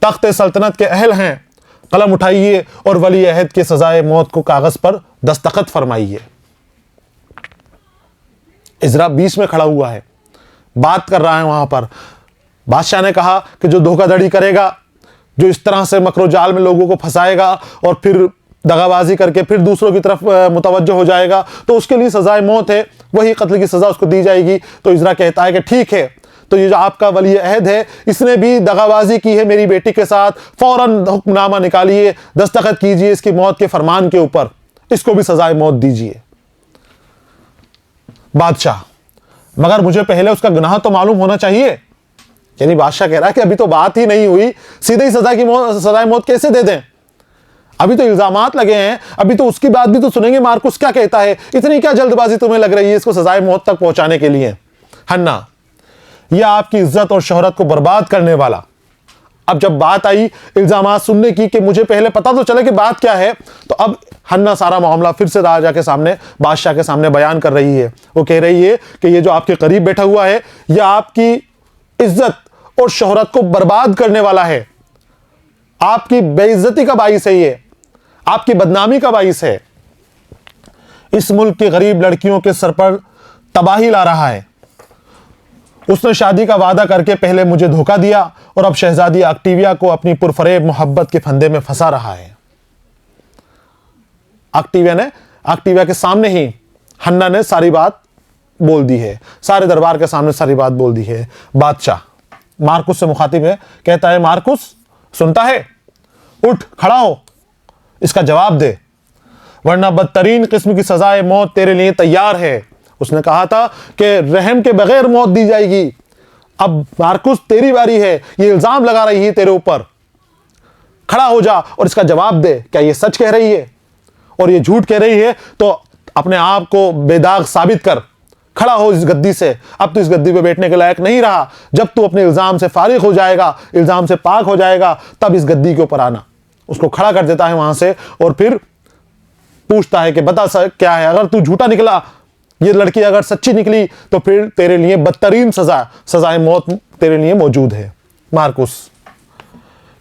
Speaker 1: तख्त सल्तनत के अहल हैं। कलम उठाइए और वली अहद के सजाए मौत को कागज पर दस्तखत फरमाइए। इजरा बीच में खड़ा हुआ है, बात कर रहा है। वहां पर बादशाह ने कहा कि जो धोखाधड़ी करेगा, जो इस तरह से मकरो जाल में लोगों को फंसाएगा और फिर दगाबाजी करके फिर दूसरों की तरफ मुतवज्जो हो जाएगा, तो उसके लिए सजाए मौत है, वही कत्ल की सजा उसको दी जाएगी। तो इजरा कहता है कि ठीक है, तो ये जो आपका वली अहद है, इसने भी दगाबाजी की है मेरी बेटी के साथ, फौरन हुक्मनामा निकालिए, दस्तखत कीजिए इसकी मौत के फरमान के ऊपर, इसको भी सजाए मौत दीजिए। बादशाह, मगर मुझे पहले उसका गुनाह तो मालूम होना चाहिए। यानी बादशाह कह रहा है कि अभी तो बात ही नहीं हुई, सीधे ही सजाए मौत कैसे दे दें? अभी तो इल्जामात लगे हैं, अभी तो उसकी बात भी तो सुनेंगे। मार्कुस क्या कहता है? इतनी क्या जल्दबाजी तुम्हें लग रही है इसको सजाए मौत तक पहुंचाने के लिए? हन्ना, यह आपकी इज्जत और शोहरत को बर्बाद करने वाला। अब जब बात आई इल्जामात सुनने की कि मुझे पहले पता तो चले कि बात क्या है, तो अब हन्ना सारा मामला फिर से राजा के सामने, बादशाह के सामने बयान कर रही है। वो कह रही है कि ये जो आपके करीब बैठा हुआ है, यह आपकी इज्जत और शोहरत को बर्बाद करने वाला है, आपकी बेइज्जती का बाइस है, ये आपकी बदनामी का बाइस है। इस मुल्क की गरीब लड़कियों के सर पर तबाही ला रहा है। उसने शादी का वादा करके पहले मुझे धोखा दिया और अब शहजादी ऑक्टेविया को अपनी पुरफरेब मोहब्बत के फंदे में फंसा रहा है। ऑक्टेविया के सामने ही हन्ना ने सारी बात बोल दी है, सारे दरबार के सामने सारी बात बोल दी है। बादशाह मार्कुस से मुखातिब है, कहता है मार्कुस सुनता है? उठ खड़ा हो, इसका जवाब दे, वरना बदतरीन किस्म की सजाए मौत तेरे लिए तैयार है। उसने कहा था कि रहम के बगैर मौत दी जाएगी। अब मार्कुस तेरी बारी है, ये इल्जाम लगा रही है तेरे ऊपर, खड़ा हो जा और इसका जवाब दे। क्या ये सच कह रही है और ये झूठ कह रही है? तो अपने आप को बेदाग साबित कर, खड़ा हो इस गद्दी से। अब तू इस गद्दी पे बैठने के लायक नहीं रहा। जब तू अपने इल्जाम से फारिग हो जाएगा, इल्जाम से पाक हो जाएगा, तब इस गद्दी के ऊपर आना। उसको खड़ा कर देता है वहां से और फिर पूछता है कि बता क्या है? अगर तू झूठा निकला, ये लड़की अगर सच्ची निकली, तो फिर तेरे लिए बदतरीन सजाए मौत तेरे लिए मौजूद है। मार्कुस,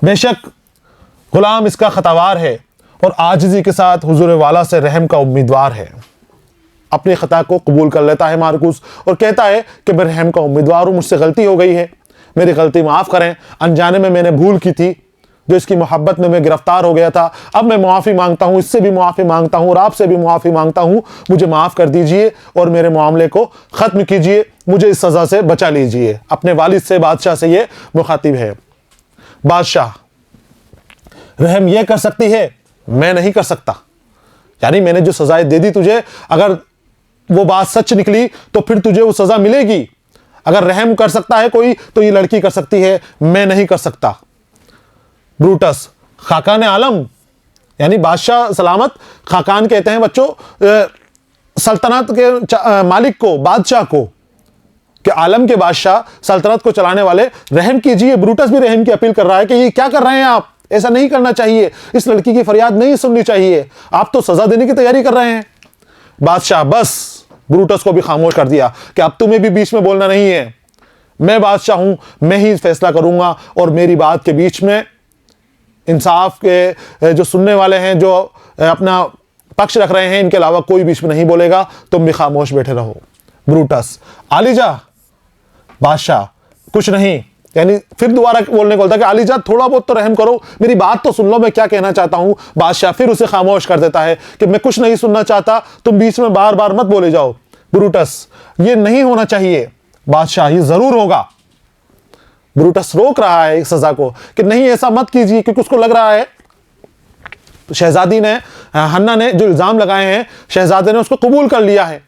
Speaker 1: बेशक गुलाम इसका खतावार है और आजिजी के साथ हुजूर वाला से रहम का उम्मीदवार है। अपनी खता को कबूल कर लेता है मार्कुस और कहता है कि मैं रहम का उम्मीदवार हूं, मुझसे गलती हो गई है, मेरी गलती माफ करें, अनजाने में मैंने भूल की थी, जो इसकी मोहब्बत में मैं गिरफ्तार हो गया था। अब मैं मुआफ़ी मांगता हूँ, इससे भी मुआफ़ी मांगता हूँ और आपसे भी मुआफ़ी मांगता हूँ। मुझे माफ़ कर दीजिए और मेरे मामले को ख़त्म कीजिए, मुझे इस सज़ा से बचा लीजिए। अपने वालिद से, बादशाह से ये मुखातिब है। बादशाह, रहम ये कर सकती है, मैं नहीं कर सकता। यानी मैंने जो सज़ाएं दे दी तुझे, अगर वो बात सच निकली तो फिर तुझे वो सज़ा मिलेगी। अगर रहम कर सकता है कोई तो ये लड़की कर सकती है, मैं नहीं कर सकता। ब्रूटस, खाकान आलम, यानी बादशाह सलामत, खाकान कहते हैं बच्चों सल्तनत के मालिक को, बादशाह को, कि आलम के बादशाह, सल्तनत को चलाने वाले, रहम कीजिए। ब्रूटस भी रहम की अपील कर रहा है कि ये क्या कर रहे हैं आप, ऐसा नहीं करना चाहिए, इस लड़की की फरियाद नहीं सुननी चाहिए, आप तो सजा देने की तैयारी कर रहे हैं। बादशाह बस ब्रूटस को भी खामोश कर दिया कि अब तुम्हें भी बीच में बोलना नहीं है, मैं बादशाह हूं, मैं ही फैसला करूंगा और मेरी बात के बीच में इंसाफ के जो सुनने वाले हैं, जो अपना पक्ष रख रहे हैं, इनके अलावा कोई बीच में नहीं बोलेगा, तुम भी खामोश बैठे रहो। ब्रूटस, आलीजा। बादशाह, कुछ नहीं, यानी फिर दोबारा बोलने को बोलता कि आलीजा थोड़ा बहुत तो रहम करो, मेरी बात तो सुन लो, मैं क्या कहना चाहता हूं। बादशाह फिर उसे खामोश कर देता है कि मैं कुछ नहीं सुनना चाहता, तुम बीच में बार बार मत बोले जाओ। ब्रूटस, ये नहीं होना चाहिए। बादशाह, ये जरूर होगा। ब्रूटस रोक रहा है इस सजा को कि नहीं ऐसा मत कीजिए, क्योंकि उसको लग रहा है शहजादी ने, हन्ना ने जो इल्जाम लगाए हैं शहजादे ने उसको कबूल कर लिया है,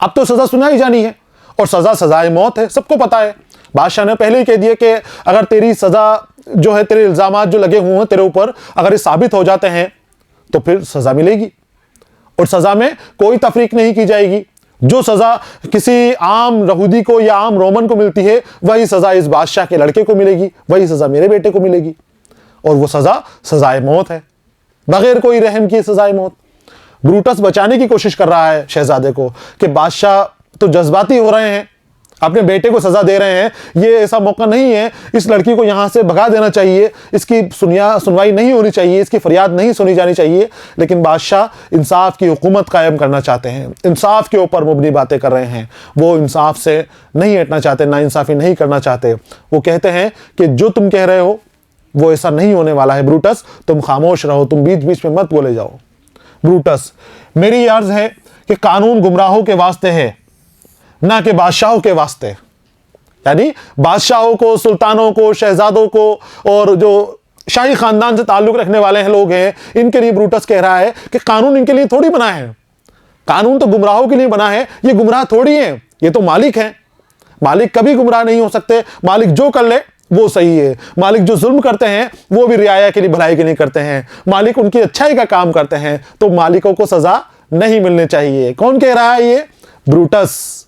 Speaker 1: अब तो सजा सुनाई जानी है और सजा सजाए मौत है, सबको पता है। बादशाह ने पहले ही कह दिया कि अगर तेरी सजा जो है, तेरे इल्जाम जो लगे हुए हैं तेरे ऊपर, अगर ये साबित हो जाते हैं तो फिर सजा मिलेगी और सजा में कोई तफरीक नहीं की जाएगी। जो सजा किसी आम यहूदी को या आम रोमन को मिलती है वही सजा इस बादशाह के लड़के को मिलेगी, वही सजा मेरे बेटे को मिलेगी और वो सजा सजाए मौत है, बगैर कोई रहम किए सजाए मौत। ब्रूटस बचाने की कोशिश कर रहा है शहजादे को कि बादशाह तो जज्बाती हो रहे हैं, अपने बेटे को सजा दे रहे हैं, ये ऐसा मौका नहीं है, इस लड़की को यहां से भगा देना चाहिए, इसकी सुनवाई नहीं होनी चाहिए, इसकी फरियाद नहीं सुनी जानी चाहिए। लेकिन बादशाह इंसाफ की हुकूमत कायम करना चाहते हैं, इंसाफ के ऊपर मुबनी बातें कर रहे हैं, वो इंसाफ से नहीं हटना चाहते, ना इंसाफी नहीं करना चाहते। वो कहते हैं कि जो तुम कह रहे हो वो ऐसा नहीं होने वाला है, ब्रूटस तुम खामोश रहो, तुम बीच बीच में मत बोले जाओ। ब्रूटस, मेरी अर्ज है कि कानून गुमराहों के वास्ते है, ना कि बादशाहों के वास्ते। यानी बादशाहों को, सुल्तानों को, शहजादों को और जो शाही खानदान से ताल्लुक रखने वाले हैं लोग हैं, इनके लिए ब्रूटस कह रहा है कि कानून इनके लिए थोड़ी बना है, कानून तो गुमराहों के लिए बना है, ये गुमराह थोड़ी है, ये तो मालिक है। मालिक कभी गुमराह नहीं हो सकते, मालिक जो कर ले वो सही है। मालिक जो जुल्म करते हैं वो भी रियाया के लिए, भलाई के लिए करते हैं, मालिक उनकी अच्छाई का काम करते हैं, तो मालिकों को सजा नहीं मिलनी चाहिए। कौन कह रहा है ये? ब्रूटस।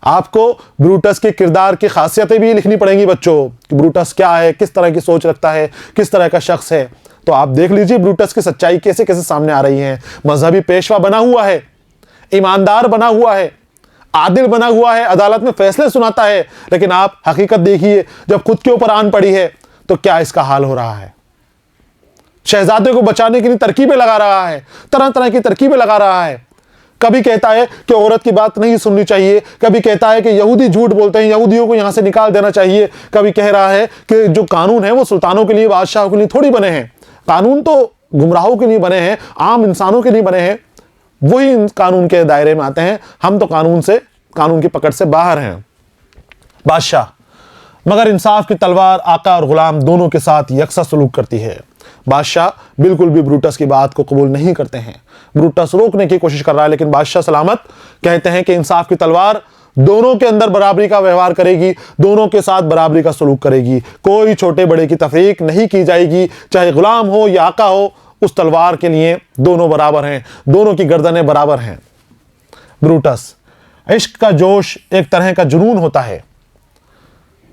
Speaker 1: आपको ब्रूटस के किरदार की खासियतें भी लिखनी पड़ेंगी बच्चों, कि ब्रूटस क्या है, किस तरह की सोच रखता है, किस तरह का शख्स है। तो आप देख लीजिए ब्रूटस की सच्चाई कैसे कैसे सामने आ रही है। मजहबी पेशवा बना हुआ है, ईमानदार बना हुआ है, आदिल बना हुआ है, अदालत में फैसले सुनाता है, लेकिन आप हकीकत देखिए जब खुद के ऊपर आन पड़ी है तो क्या इसका हाल हो रहा है। शहजादे को बचाने के लिए तरकीबें लगा रहा है, तरह तरह की तरकीबें लगा रहा है। कभी कहता है कि औरत की बात नहीं सुननी चाहिए, कभी कहता है कि यहूदी झूठ बोलते हैं, यहूदियों को यहां से निकाल देना चाहिए, कभी कह रहा है कि जो कानून है वो सुल्तानों के लिए, बादशाहों के लिए थोड़ी बने हैं, कानून तो गुमराहों के लिए बने हैं, आम इंसानों के लिए बने हैं, वही कानून के दायरे में आते हैं, हम तो कानून की पकड़ से बाहर हैं। बादशाह, मगर इंसाफ की तलवार आका और गुलाम दोनों के साथ यकसा सलूक करती है। बादशाह बिल्कुल भी ब्रूटस की बात को कबूल नहीं करते हैं। ब्रूटस रोकने की कोशिश कर रहा है, लेकिन बादशाह सलामत कहते हैं कि इंसाफ की तलवार दोनों के अंदर बराबरी का व्यवहार करेगी, दोनों के साथ बराबरी का सलूक करेगी, कोई छोटे बड़े की तफरीक नहीं की जाएगी, चाहे गुलाम हो या आका हो, उस तलवार के लिए दोनों बराबर हैं, दोनों की गर्दनें बराबर हैं। ब्रूटस, इश्क का जोश एक तरह का जुनून होता है।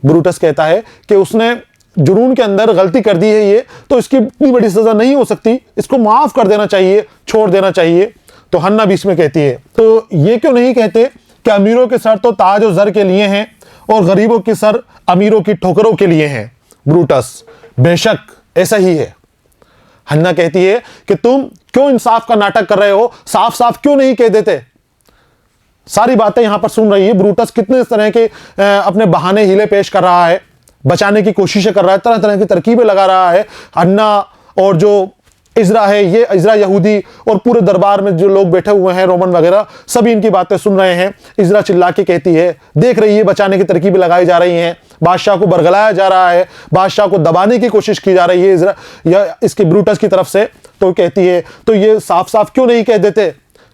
Speaker 1: ब्रूटस कहता है कि उसने जुनून के अंदर गलती कर दी है ये, तो इसकी इतनी बड़ी सजा नहीं हो सकती, इसको माफ कर देना चाहिए, छोड़ देना चाहिए। तो हन्ना बीच में कहती है, तो ये क्यों नहीं कहते कि अमीरों के सर तो ताज और जर के लिए हैं और गरीबों के सर अमीरों की ठोकरों के लिए हैं। ब्रूटस, बेशक ऐसा ही है। हन्ना कहती है कि तुम क्यों इंसाफ का नाटक कर रहे हो, साफ साफ क्यों नहीं कह देते। सारी बातें यहां पर सुन रही है। ब्रूटस कितने तरह के अपने बहाने हीले पेश कर रहा है, बचाने की कोशिशें कर रहा है, तरह तरह की तरकीबें लगा रहा है। हन्ना और जो इजरा है, ये इजरा यहूदी और पूरे दरबार में जो लोग बैठे हुए हैं रोमन वगैरह, सभी इनकी बातें सुन रहे हैं। इजरा चिल्ला के कहती है, देख रही है बचाने की तरकीबें लगाई जा रही हैं, बादशाह को बरगलाया जा रहा है, बादशाह को दबाने की कोशिश की जा रही है इजरा या इसकी ब्रूटस की तरफ से। तो कहती है, तो ये साफ साफ क्यों नहीं कह देते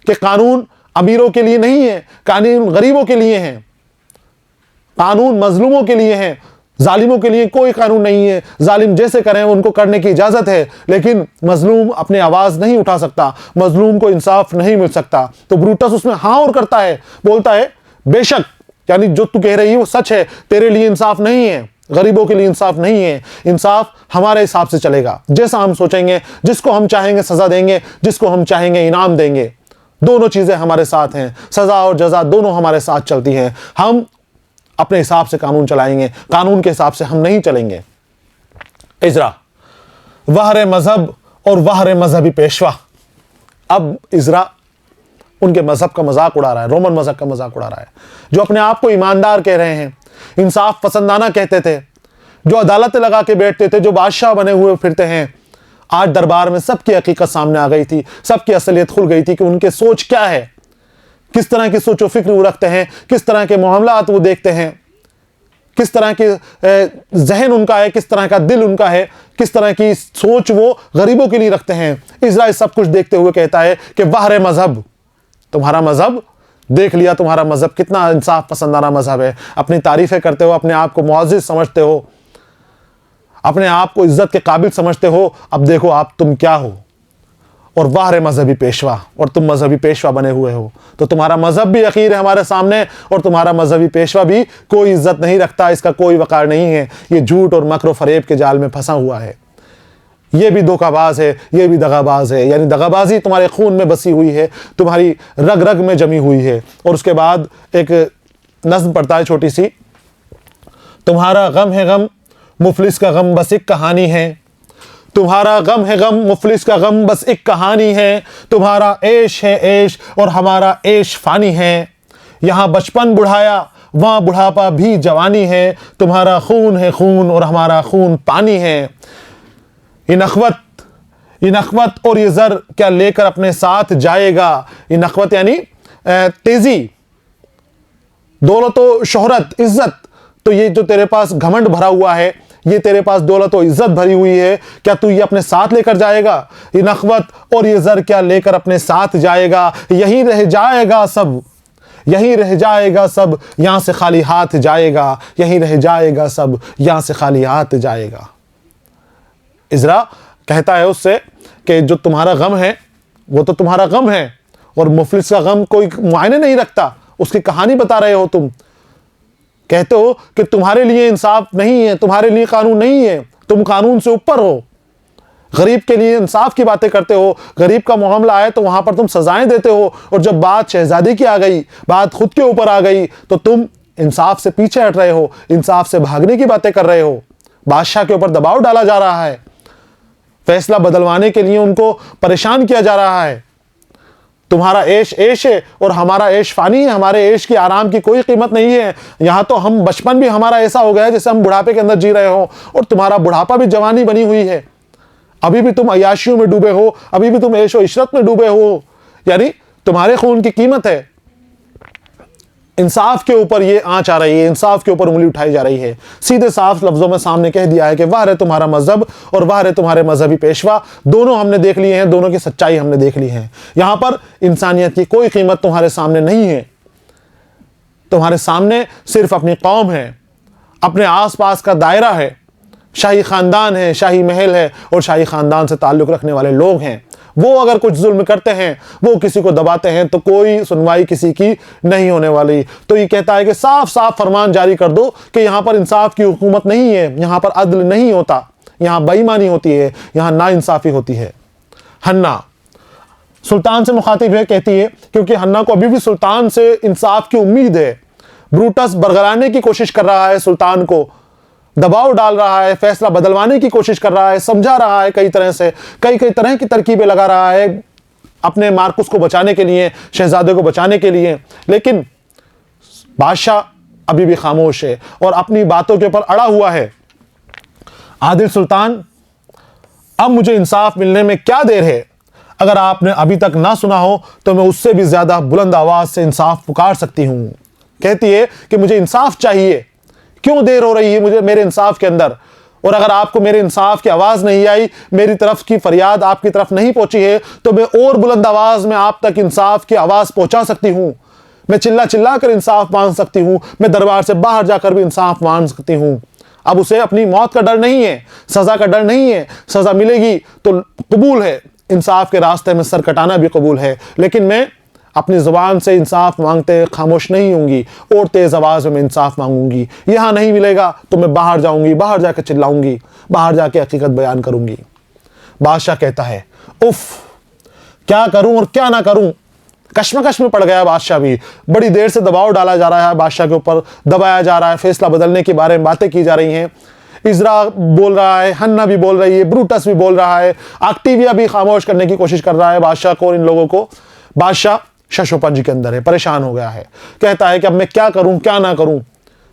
Speaker 1: कि कानून अमीरों के लिए नहीं है, कानून गरीबों के लिए है, कानून मजलूमों के लिए है, जालिमों के लिए कोई कानून नहीं है। जालिम जैसे करें उनको करने की इजाजत है, लेकिन मजलूम अपने आवाज नहीं उठा सकता, मजलूम को इंसाफ नहीं मिल सकता। तो ब्रूटस उसमें हाँ और करता है, बोलता है बेशक, यानी जो तू कह रही है वो सच है, तेरे लिए इंसाफ नहीं है, गरीबों के लिए इंसाफ नहीं है, इंसाफ हमारे हिसाब से चलेगा, जैसा हम सोचेंगे, जिसको हम चाहेंगे सजा देंगे, जिसको हम चाहेंगे इनाम देंगे। दोनों चीजें हमारे साथ हैं, सजा और जजा दोनों हमारे साथ चलती हैं। हम अपने हिसाब से कानून चलाएंगे, कानून के हिसाब से हम नहीं चलेंगे। इजरा, वहरे मजहब और वहरे मजहबी पेशवा। अब इजरा उनके मजहब का मजाक उड़ा रहा है, रोमन मजहब का मजाक उड़ा रहा है, जो अपने आप को ईमानदार कह रहे हैं, इंसाफ पसंदाना कहते थे, जो अदालतें लगा के बैठते थे, जो बादशाह बने हुए फिरते हैं। आज दरबार में सबकी हकीकत सामने आ गई थी, सबकी असलियत खुल गई थी कि उनके सोच क्या है, किस तरह की सोच व फिक्र वो रखते हैं, किस तरह के मामलात वो देखते हैं, किस तरह की जहन उनका है, किस तरह का दिल उनका है, किस तरह की सोच वो गरीबों के लिए रखते हैं। इजराइल सब कुछ देखते हुए कहता है कि वाह रे मजहब, तुम्हारा मजहब देख लिया, तुम्हारा मजहब कितना इंसाफ पसंदाना मजहब है। अपनी तारीफें करते हो, अपने आप को मुअज़्ज़िज़ समझते हो, अपने आप को इज्जत के काबिल समझते हो। अब देखो आप तुम क्या हो, और वाह रे मजहबी पेशवा, और तुम मजहबी पेशवा बने हुए हो। तो तुम्हारा मजहब भी अखीर है हमारे सामने, और तुम्हारा मजहबी पेशवा भी कोई इज्जत नहीं रखता, इसका कोई वकार नहीं है। ये झूठ और मकर फरेब के जाल में फंसा हुआ है, ये भी धोखाबाज है, ये भी दगाबाज है। यानी दगाबाजी तुम्हारे खून में बसी हुई है, तुम्हारी रग रग में जमी हुई है। और उसके बाद एक नज़्म पढ़ता है छोटी सी, तुम्हारा गम है गम मुफलिस का गम बस एक कहानी है, तुम्हारा गम है गम मुफलिस का गम बस एक कहानी है, तुम्हारा ऐश है ऐश और हमारा ऐश फानी है, यहाँ बचपन बुढ़ाया वहाँ बुढ़ापा भी जवानी है, तुम्हारा खून है खून और हमारा खून पानी है। ये नखवत और ये ज़र क्या लेकर अपने साथ जाएगा। ये नखवत यानी तेजी, दौलत व शोहरत, इज्जत। तो ये जो तेरे पास घमंड भरा हुआ है, ये तेरे पास दौलत और इज्जत भरी हुई है, क्या तू ये अपने साथ लेकर जाएगा। ये नखवत और ये ज़र क्या लेकर अपने साथ जाएगा, यहीं रह जाएगा सब, यहीं रह जाएगा सब, यहां से खाली हाथ जाएगा, यहीं रह जाएगा सब, यहां से खाली हाथ जाएगा। इज़रा कहता है उससे कि जो तुम्हारा गम है वो तो तुम्हारा गम है, और मुफलिस का गम कोई मायने नहीं रखता, उसकी कहानी बता रहे हो तुम। कहते हो कि तुम्हारे लिए इंसाफ नहीं है, तुम्हारे लिए कानून नहीं है, तुम कानून से ऊपर हो। गरीब के लिए इंसाफ की बातें करते हो, गरीब का मामला आए तो वहां पर तुम सजाएं देते हो, और जब बात शहजादी की आ गई, बात खुद के ऊपर आ गई, तो तुम इंसाफ से पीछे हट रहे हो, इंसाफ से भागने की बातें कर रहे हो। बादशाह के ऊपर दबाव डाला जा रहा है, फैसला बदलवाने के लिए उनको परेशान किया जा रहा है। तुम्हारा ऐश ऐश है और हमारा ऐश फानी है, हमारे ऐश की आराम की कोई कीमत नहीं है। यहाँ तो हम बचपन भी हमारा ऐसा हो गया है जैसे हम बुढ़ापे के अंदर जी रहे हो, और तुम्हारा बुढ़ापा भी जवानी बनी हुई है। अभी भी तुम अय्याशियों में डूबे हो, अभी भी तुम ऐशो इशरत में डूबे हो, यानी तुम्हारे खून की कीमत है। इंसाफ के ऊपर ये आंच आ रही है, इंसाफ के ऊपर उंगली उठाई जा रही है। सीधे साफ लफ्जों में सामने कह दिया है कि वाह रे तुम्हारा मजहब और वाह रे तुम्हारे मजहबी पेशवा, दोनों हमने देख लिए हैं, दोनों की सच्चाई हमने देख ली है। यहां पर इंसानियत की कोई कीमत तुम्हारे सामने नहीं है। तुम्हारे सामने सिर्फ अपनी कौम है, अपने आसपास का दायरा है, शाही खानदान है, शाही महल है, और शाही खानदान से ताल्लुक रखने वाले लोग हैं। वो अगर कुछ जुल्म करते हैं, वो किसी को दबाते हैं, तो कोई सुनवाई किसी की नहीं होने वाली। तो ये कहता है कि साफ साफ फरमान जारी कर दो कि यहाँ पर इंसाफ की हुकूमत नहीं है, यहाँ पर अदल नहीं होता, यहाँ बेईमानी होती है, यहाँ नाइंसाफी होती है। हन्ना सुल्तान से मुखातिब है, कहती है क्योंकि हन्ना को अभी भी सुल्तान से इंसाफ की उम्मीद है। ब्रूटस बरगलाने की कोशिश कर रहा है, सुल्तान को दबाव डाल रहा है, फैसला बदलवाने की कोशिश कर रहा है, समझा रहा है, कई तरह से कई तरह की तरकीबें लगा रहा है अपने मार्कुस को बचाने के लिए, शहजादे को बचाने के लिए। लेकिन बादशाह अभी भी खामोश है और अपनी बातों के ऊपर अड़ा हुआ है। आदिल सुल्तान, अब मुझे इंसाफ मिलने में क्या देर है। अगर आपने अभी तक ना सुना हो तो मैं उससे भी ज्यादा बुलंद आवाज से इंसाफ पुकार सकती हूं। कहती है कि मुझे इंसाफ चाहिए, क्यों देर हो रही है मुझे मेरे इंसाफ के अंदर। और अगर आपको मेरे इंसाफ की आवाज नहीं आई, मेरी तरफ की फरियाद आपकी तरफ नहीं पहुंची है, तो मैं और बुलंद आवाज में आप तक इंसाफ की आवाज पहुंचा सकती हूं। मैं चिल्ला चिल्ला कर इंसाफ मांग सकती हूं, मैं दरबार से बाहर जाकर भी इंसाफ मांग सकती हूं। अब उसे अपनी मौत का डर नहीं है, सजा का डर नहीं है। सजा मिलेगी तो कबूल है, इंसाफ के रास्ते में सर कटाना भी कबूल है, लेकिन मैं अपनी ज़ुबान से इंसाफ मांगते खामोश नहीं होंगी और तेज़ आवाज़ में इंसाफ मांगूंगी। यहाँ नहीं मिलेगा तो मैं बाहर जाऊंगी, बाहर जाकर चिल्लाऊंगी, बाहर जाके हकीकत बयान करूंगी। बादशाह कहता है उफ, क्या करूं और क्या ना करूं। कश्मकश में पड़ गया बादशाह भी। बड़ी देर से दबाव डाला जा रहा है, बादशाह के ऊपर दबाया जा रहा है, फैसला बदलने के बारे में बातें की जा रही हैं। इजरा बोल रहा है, हन्ना भी बोल रही है, ब्रूटस भी बोल रहा है, ऑक्टेविया भी खामोश करने की कोशिश कर रहा है बादशाह को और इन लोगों को। बादशाह शशोपंज के अंदर है, परेशान हो गया है, कहता है कि अब मैं क्या करूं क्या ना करूं,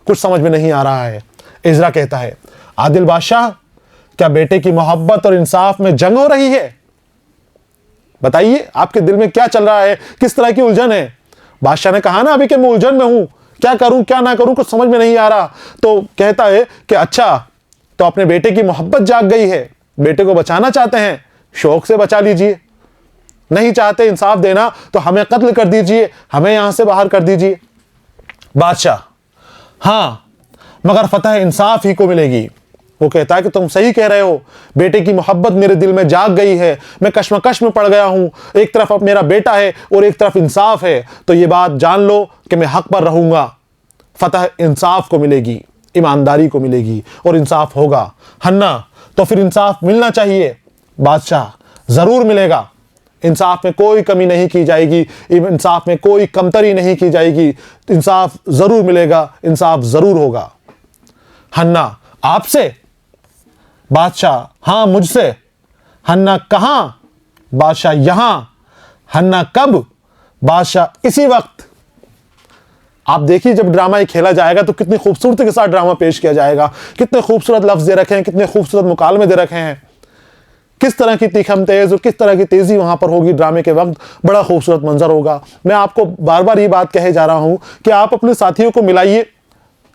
Speaker 1: कुछ समझ में नहीं आ रहा है। इजरा कहता है आदिल बादशाह, क्या बेटे की मोहब्बत और इंसाफ में जंग हो रही है? बताइए आपके दिल में क्या चल रहा है, किस तरह की उलझन है। बादशाह ने कहा ना अभी कि मैं उलझन में हूं, क्या करूं क्या ना करूं, कुछ समझ में नहीं आ रहा। तो कहता है कि अच्छा, तो अपने बेटे की मोहब्बत जाग गई है, बेटे को बचाना चाहते हैं, शौक से बचा लीजिए। नहीं चाहते इंसाफ देना तो हमें कत्ल कर दीजिए, हमें यहां से बाहर कर दीजिए। बादशाह, हां, मगर फतह इंसाफ ही को मिलेगी। वो कहता है कि तुम सही कह रहे हो, बेटे की मोहब्बत मेरे दिल में जाग गई है, मैं कश्मकश में पड़ गया हूं। एक तरफ अब मेरा बेटा है और एक तरफ इंसाफ है, तो ये बात जान लो कि मैं हक पर रहूंगा। फतह इंसाफ को मिलेगी, ईमानदारी को मिलेगी और इंसाफ होगा। हन्ना, तो फिर इंसाफ मिलना चाहिए। बादशाह, जरूर मिलेगा, इंसाफ में कोई कमी नहीं की जाएगी, इंसाफ में कोई कमतरी नहीं की जाएगी, इंसाफ जरूर मिलेगा, इंसाफ जरूर होगा। हन्ना, आपसे? बादशाह, हां, मुझसे। हन्ना, कहां? बादशाह, यहां। हन्ना, कब? बादशाह, इसी वक्त। आप देखिए, जब ड्रामा ये खेला जाएगा तो कितनी खूबसूरती के साथ ड्रामा पेश किया जाएगा, कितने खूबसूरत लफ्ज दे रखे हैं, कितने खूबसूरत मुकालमे दे रखे हैं, किस तरह की तीखम तेज और किस तरह की तेजी वहां पर होगी ड्रामे के वक्त। बड़ा खूबसूरत मंजर होगा। मैं आपको बार बार ये बात कहे जा रहा हूं कि आप अपने साथियों को मिलाइए,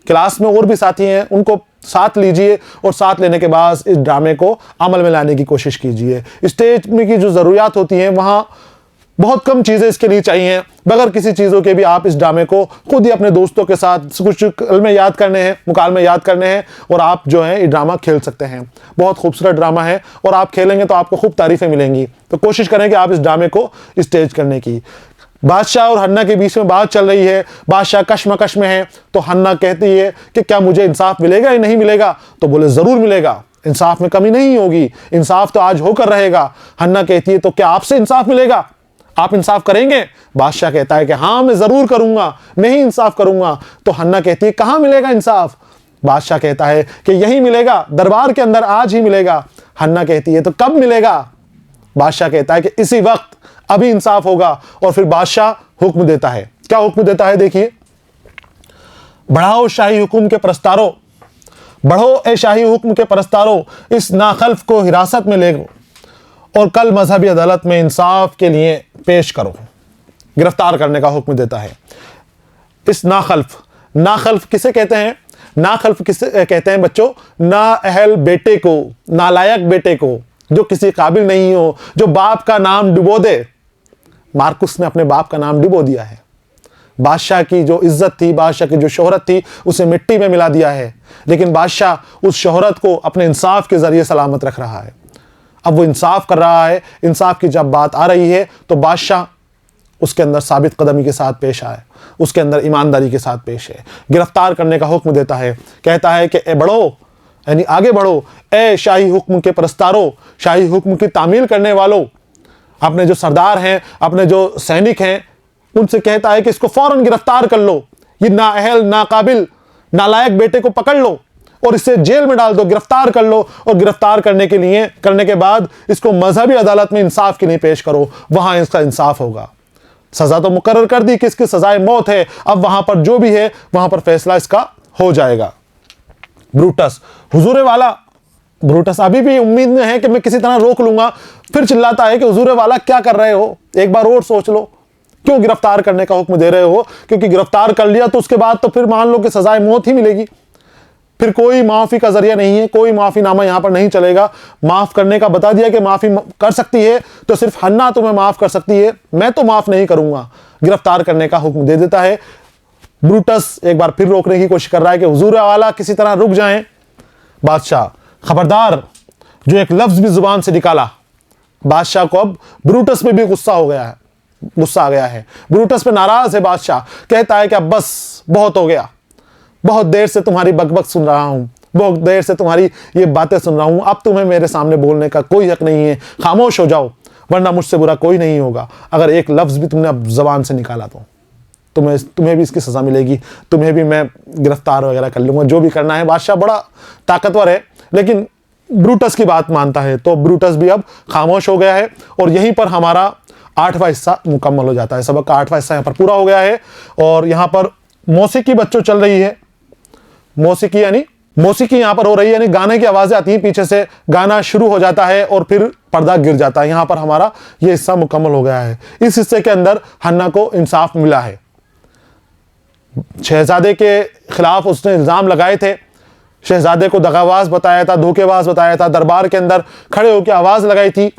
Speaker 1: क्लास में और भी साथी हैं उनको साथ लीजिए और साथ लेने के बाद इस ड्रामे को अमल में लाने की कोशिश कीजिए। स्टेज में की जो ज़रूरियात होती हैं वहाँ बहुत कम चीज़ें इसके लिए चाहिए, बगैर किसी चीज़ों के भी आप इस ड्रामे को खुद ही अपने दोस्तों के साथ कुछ कलमे याद करने हैं, मुकालमे याद करने हैं और आप जो है ये ड्रामा खेल सकते हैं। बहुत खूबसूरत ड्रामा है और आप खेलेंगे तो आपको खूब तारीफ़ें मिलेंगी। तो कोशिश करें कि आप इस ड्रामे को स्टेज करने की। बादशाह और हन्ना के बीच में बात चल रही है, बादशाह कश्मकश में है, तो हन्ना कहती है कि क्या मुझे इंसाफ मिलेगा या नहीं मिलेगा? तो बोले ज़रूर मिलेगा, इंसाफ में कमी नहीं होगी, इंसाफ तो आज होकर रहेगा। हन्ना कहती है तो क्या आपसे इंसाफ मिलेगा, आप इंसाफ करेंगे? बादशाह कहता है कि हाँ, मैं ज़रूर करूँगा, मैं ही इंसाफ करूँगा। तो हन्ना कहती है कहाँ मिलेगा इंसाफ? बादशाह कहता है कि यही मिलेगा, दरबार के अंदर आज ही मिलेगा। हन्ना कहती है तो कब मिलेगा? बादशाह कहता है कि इसी वक्त, अभी इंसाफ होगा। और फिर बादशाह हुक्म देता है। क्या हुक्म देता है? देखिए, बढ़ाओ शाही हुक्म के प्रस्तारों, बढ़ो ए शाही हुक्म के प्रस्तारों, इस नाखल्फ को हिरासत में ले लो और कल मजहबी अदालत में इंसाफ के लिए पेश करो। गिरफ्तार करने का हुक्म देता है। इस नाखल्फ, नाखल्फ किसे कहते हैं? नाखल्फ किसे कहते हैं बच्चों? नाअहल बेटे को, नालायक बेटे को, जो किसी काबिल नहीं हो, जो बाप का नाम डुबो दे। मार्कुस ने अपने बाप का नाम डुबो दिया है। बादशाह की जो इज्जत थी, बादशाह की जो शोहरत थी, उसे मिट्टी में मिला दिया है। लेकिन बादशाह उस शोहरत को अपने इंसाफ के जरिए सलामत रख रहा है। अब वो इंसाफ कर रहा है। इंसाफ की जब बात आ रही है तो बादशाह उसके अंदर साबित कदमी के साथ पेश आए, उसके अंदर ईमानदारी के साथ पेश है। गिरफ्तार करने का हुक्म देता है। कहता है कि ए बढ़ो, यानी आगे बढ़ो, ए शाही हुक्म के प्रस्तारों, शाही हुक्म की तामील करने वालों, अपने जो सरदार हैं, अपने जो सैनिक हैं, उनसे कहता है कि इसको फौरन गिरफ्तार कर लो, ये नाअहल, नाकाबिल, नालायक बेटे को पकड़ लो और इसे जेल में डाल दो, गिरफ्तार कर लो। और गिरफ्तार करने के बाद इसको मजहबी अदालत में इंसाफ के लिए पेश करो, वहां इसका इंसाफ होगा। सजा तो मुकर्रर कर दी कि इसकी सजाए मौत है, अब वहां पर जो भी है वहां पर फैसला इसका हो जाएगा। ब्रूटस, हुजूर वाला, ब्रूटस अभी भी उम्मीद में है कि मैं किसी तरह रोक लूंगा, फिर चिल्लाता है कि हुजूर वाला क्या कर रहे हो, एक बार और सोच लो, क्यों गिरफ्तार करने का हुक्म दे रहे हो? क्योंकि गिरफ्तार कर लिया तो उसके बाद तो फिर मान लो कि सजाए मौत ही मिलेगी, फिर कोई माफी का जरिया नहीं है, कोई माफीनामा यहां पर नहीं चलेगा। माफ करने का बता दिया कि माफी कर सकती है तो सिर्फ हन्ना तुम्हें माफ कर सकती है, मैं तो माफ नहीं करूंगा। गिरफ्तार करने का हुक्म दे देता है। ब्रूटस एक बार फिर रोकने की कोशिश कर रहा है कि हुजूर वाला किसी तरह रुक जाएं। बादशाह, खबरदार, जो एक लफ्ज भी जुबान से निकाला। बादशाह को अब ब्रूटस पे भी गुस्सा आ गया है। ब्रूटस पे नाराज है बादशाह। कहता है कि अब बस, बहुत हो गया, बहुत देर से तुम्हारी बकबक सुन रहा हूं, बहुत देर से तुम्हारी ये बातें सुन रहा हूं, अब तुम्हें मेरे सामने बोलने का कोई हक नहीं है, खामोश हो जाओ, वरना मुझसे बुरा कोई नहीं होगा। अगर एक लफ्ज भी तुमने अब जबान से निकाला तो तुम्हें भी इसकी सजा मिलेगी, तुम्हें भी मैं गिरफ्तार वगैरह कर लूंगा, जो भी करना है। बादशाह बड़ा ताकतवर है, लेकिन ब्रूटस की बात मानता है, तो ब्रूटस भी अब खामोश हो गया है। और यहीं पर हमारा 8वां हिस्सा मुकम्मल हो जाता है। सबक का 8वां हिस्सा यहाँ पर पूरा हो गया है। और यहाँ पर मौसीकी बच्चों चल रही है। मौसीकी यहाँ पर हो रही है, यानी गाने की आवाजें आती हैं पीछे से, गाना शुरू हो जाता है और फिर पर्दा गिर जाता है। यहाँ पर हमारा ये हिस्सा मुकम्मल हो गया है। इस हिस्से के अंदर हन्ना को इंसाफ मिला है। शहजादे के खिलाफ उसने इल्ज़ाम लगाए थे, शहजादे को दगाबाज बताया था, धोखेबाज बताया था, दरबार के अंदर खड़े होकर आवाज़ लगाई थी।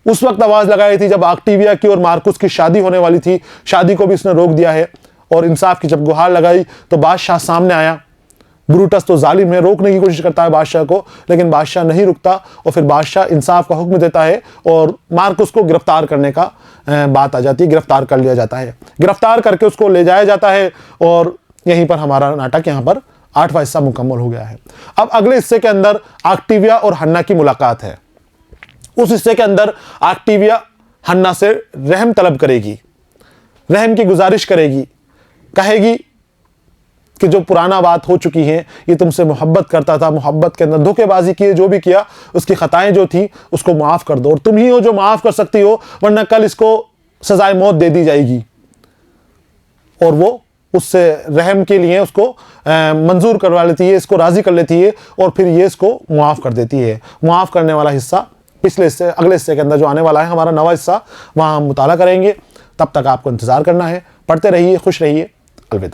Speaker 1: उस वक्त आवाज़ लगाई थी जब ऑक्टेविया की और मार्कुस की शादी होने वाली थी, शादी को भी इसने रोक दिया है। और इंसाफ की जब गुहार लगाई तो बादशाह सामने आया। ब्रूटस तो जालिम है, रोकने की कोशिश करता है बादशाह को, लेकिन बादशाह नहीं रुकता और फिर बादशाह इंसाफ का हुक्म देता है और मार्कुस को गिरफ्तार करने का बात आ जाती है। गिरफ्तार कर लिया जाता है, गिरफ्तार करके उसको ले जाया जाता है और यहीं पर हमारा नाटक यहाँ पर 8वां हिस्सा मुकम्मल हो गया है। अब अगले हिस्से के अंदर ऑक्टेविया और हन्ना की मुलाकात है। उस हिस्से के अंदर ऑक्टेविया हन्ना से रहम तलब करेगी, रहम की गुजारिश करेगी, कहेगी कि जो पुराना बात हो चुकी है, ये तुमसे मोहब्बत करता था, मोहब्बत के अंदर धोखेबाजी की, जो भी किया उसकी खताएं जो थी उसको माफ़ कर दो और तुम ही हो जो माफ़ कर सकती हो, वरना कल इसको सजाए मौत दे दी जाएगी। और वो उससे रहम के लिए उसको मंजूर करवा लेती है, इसको राज़ी कर लेती है और फिर ये इसको मुआफ़ कर देती है। मुआफ़ करने वाला हिस्सा पिछले हिस्से, अगले हिस्से के अंदर जो आने वाला है हमारा 9वां हिस्सा, वहाँ हम मुताला करेंगे। तब तक आपको इंतज़ार करना है। पढ़ते रहिए, खुश रहिए। अलविदा।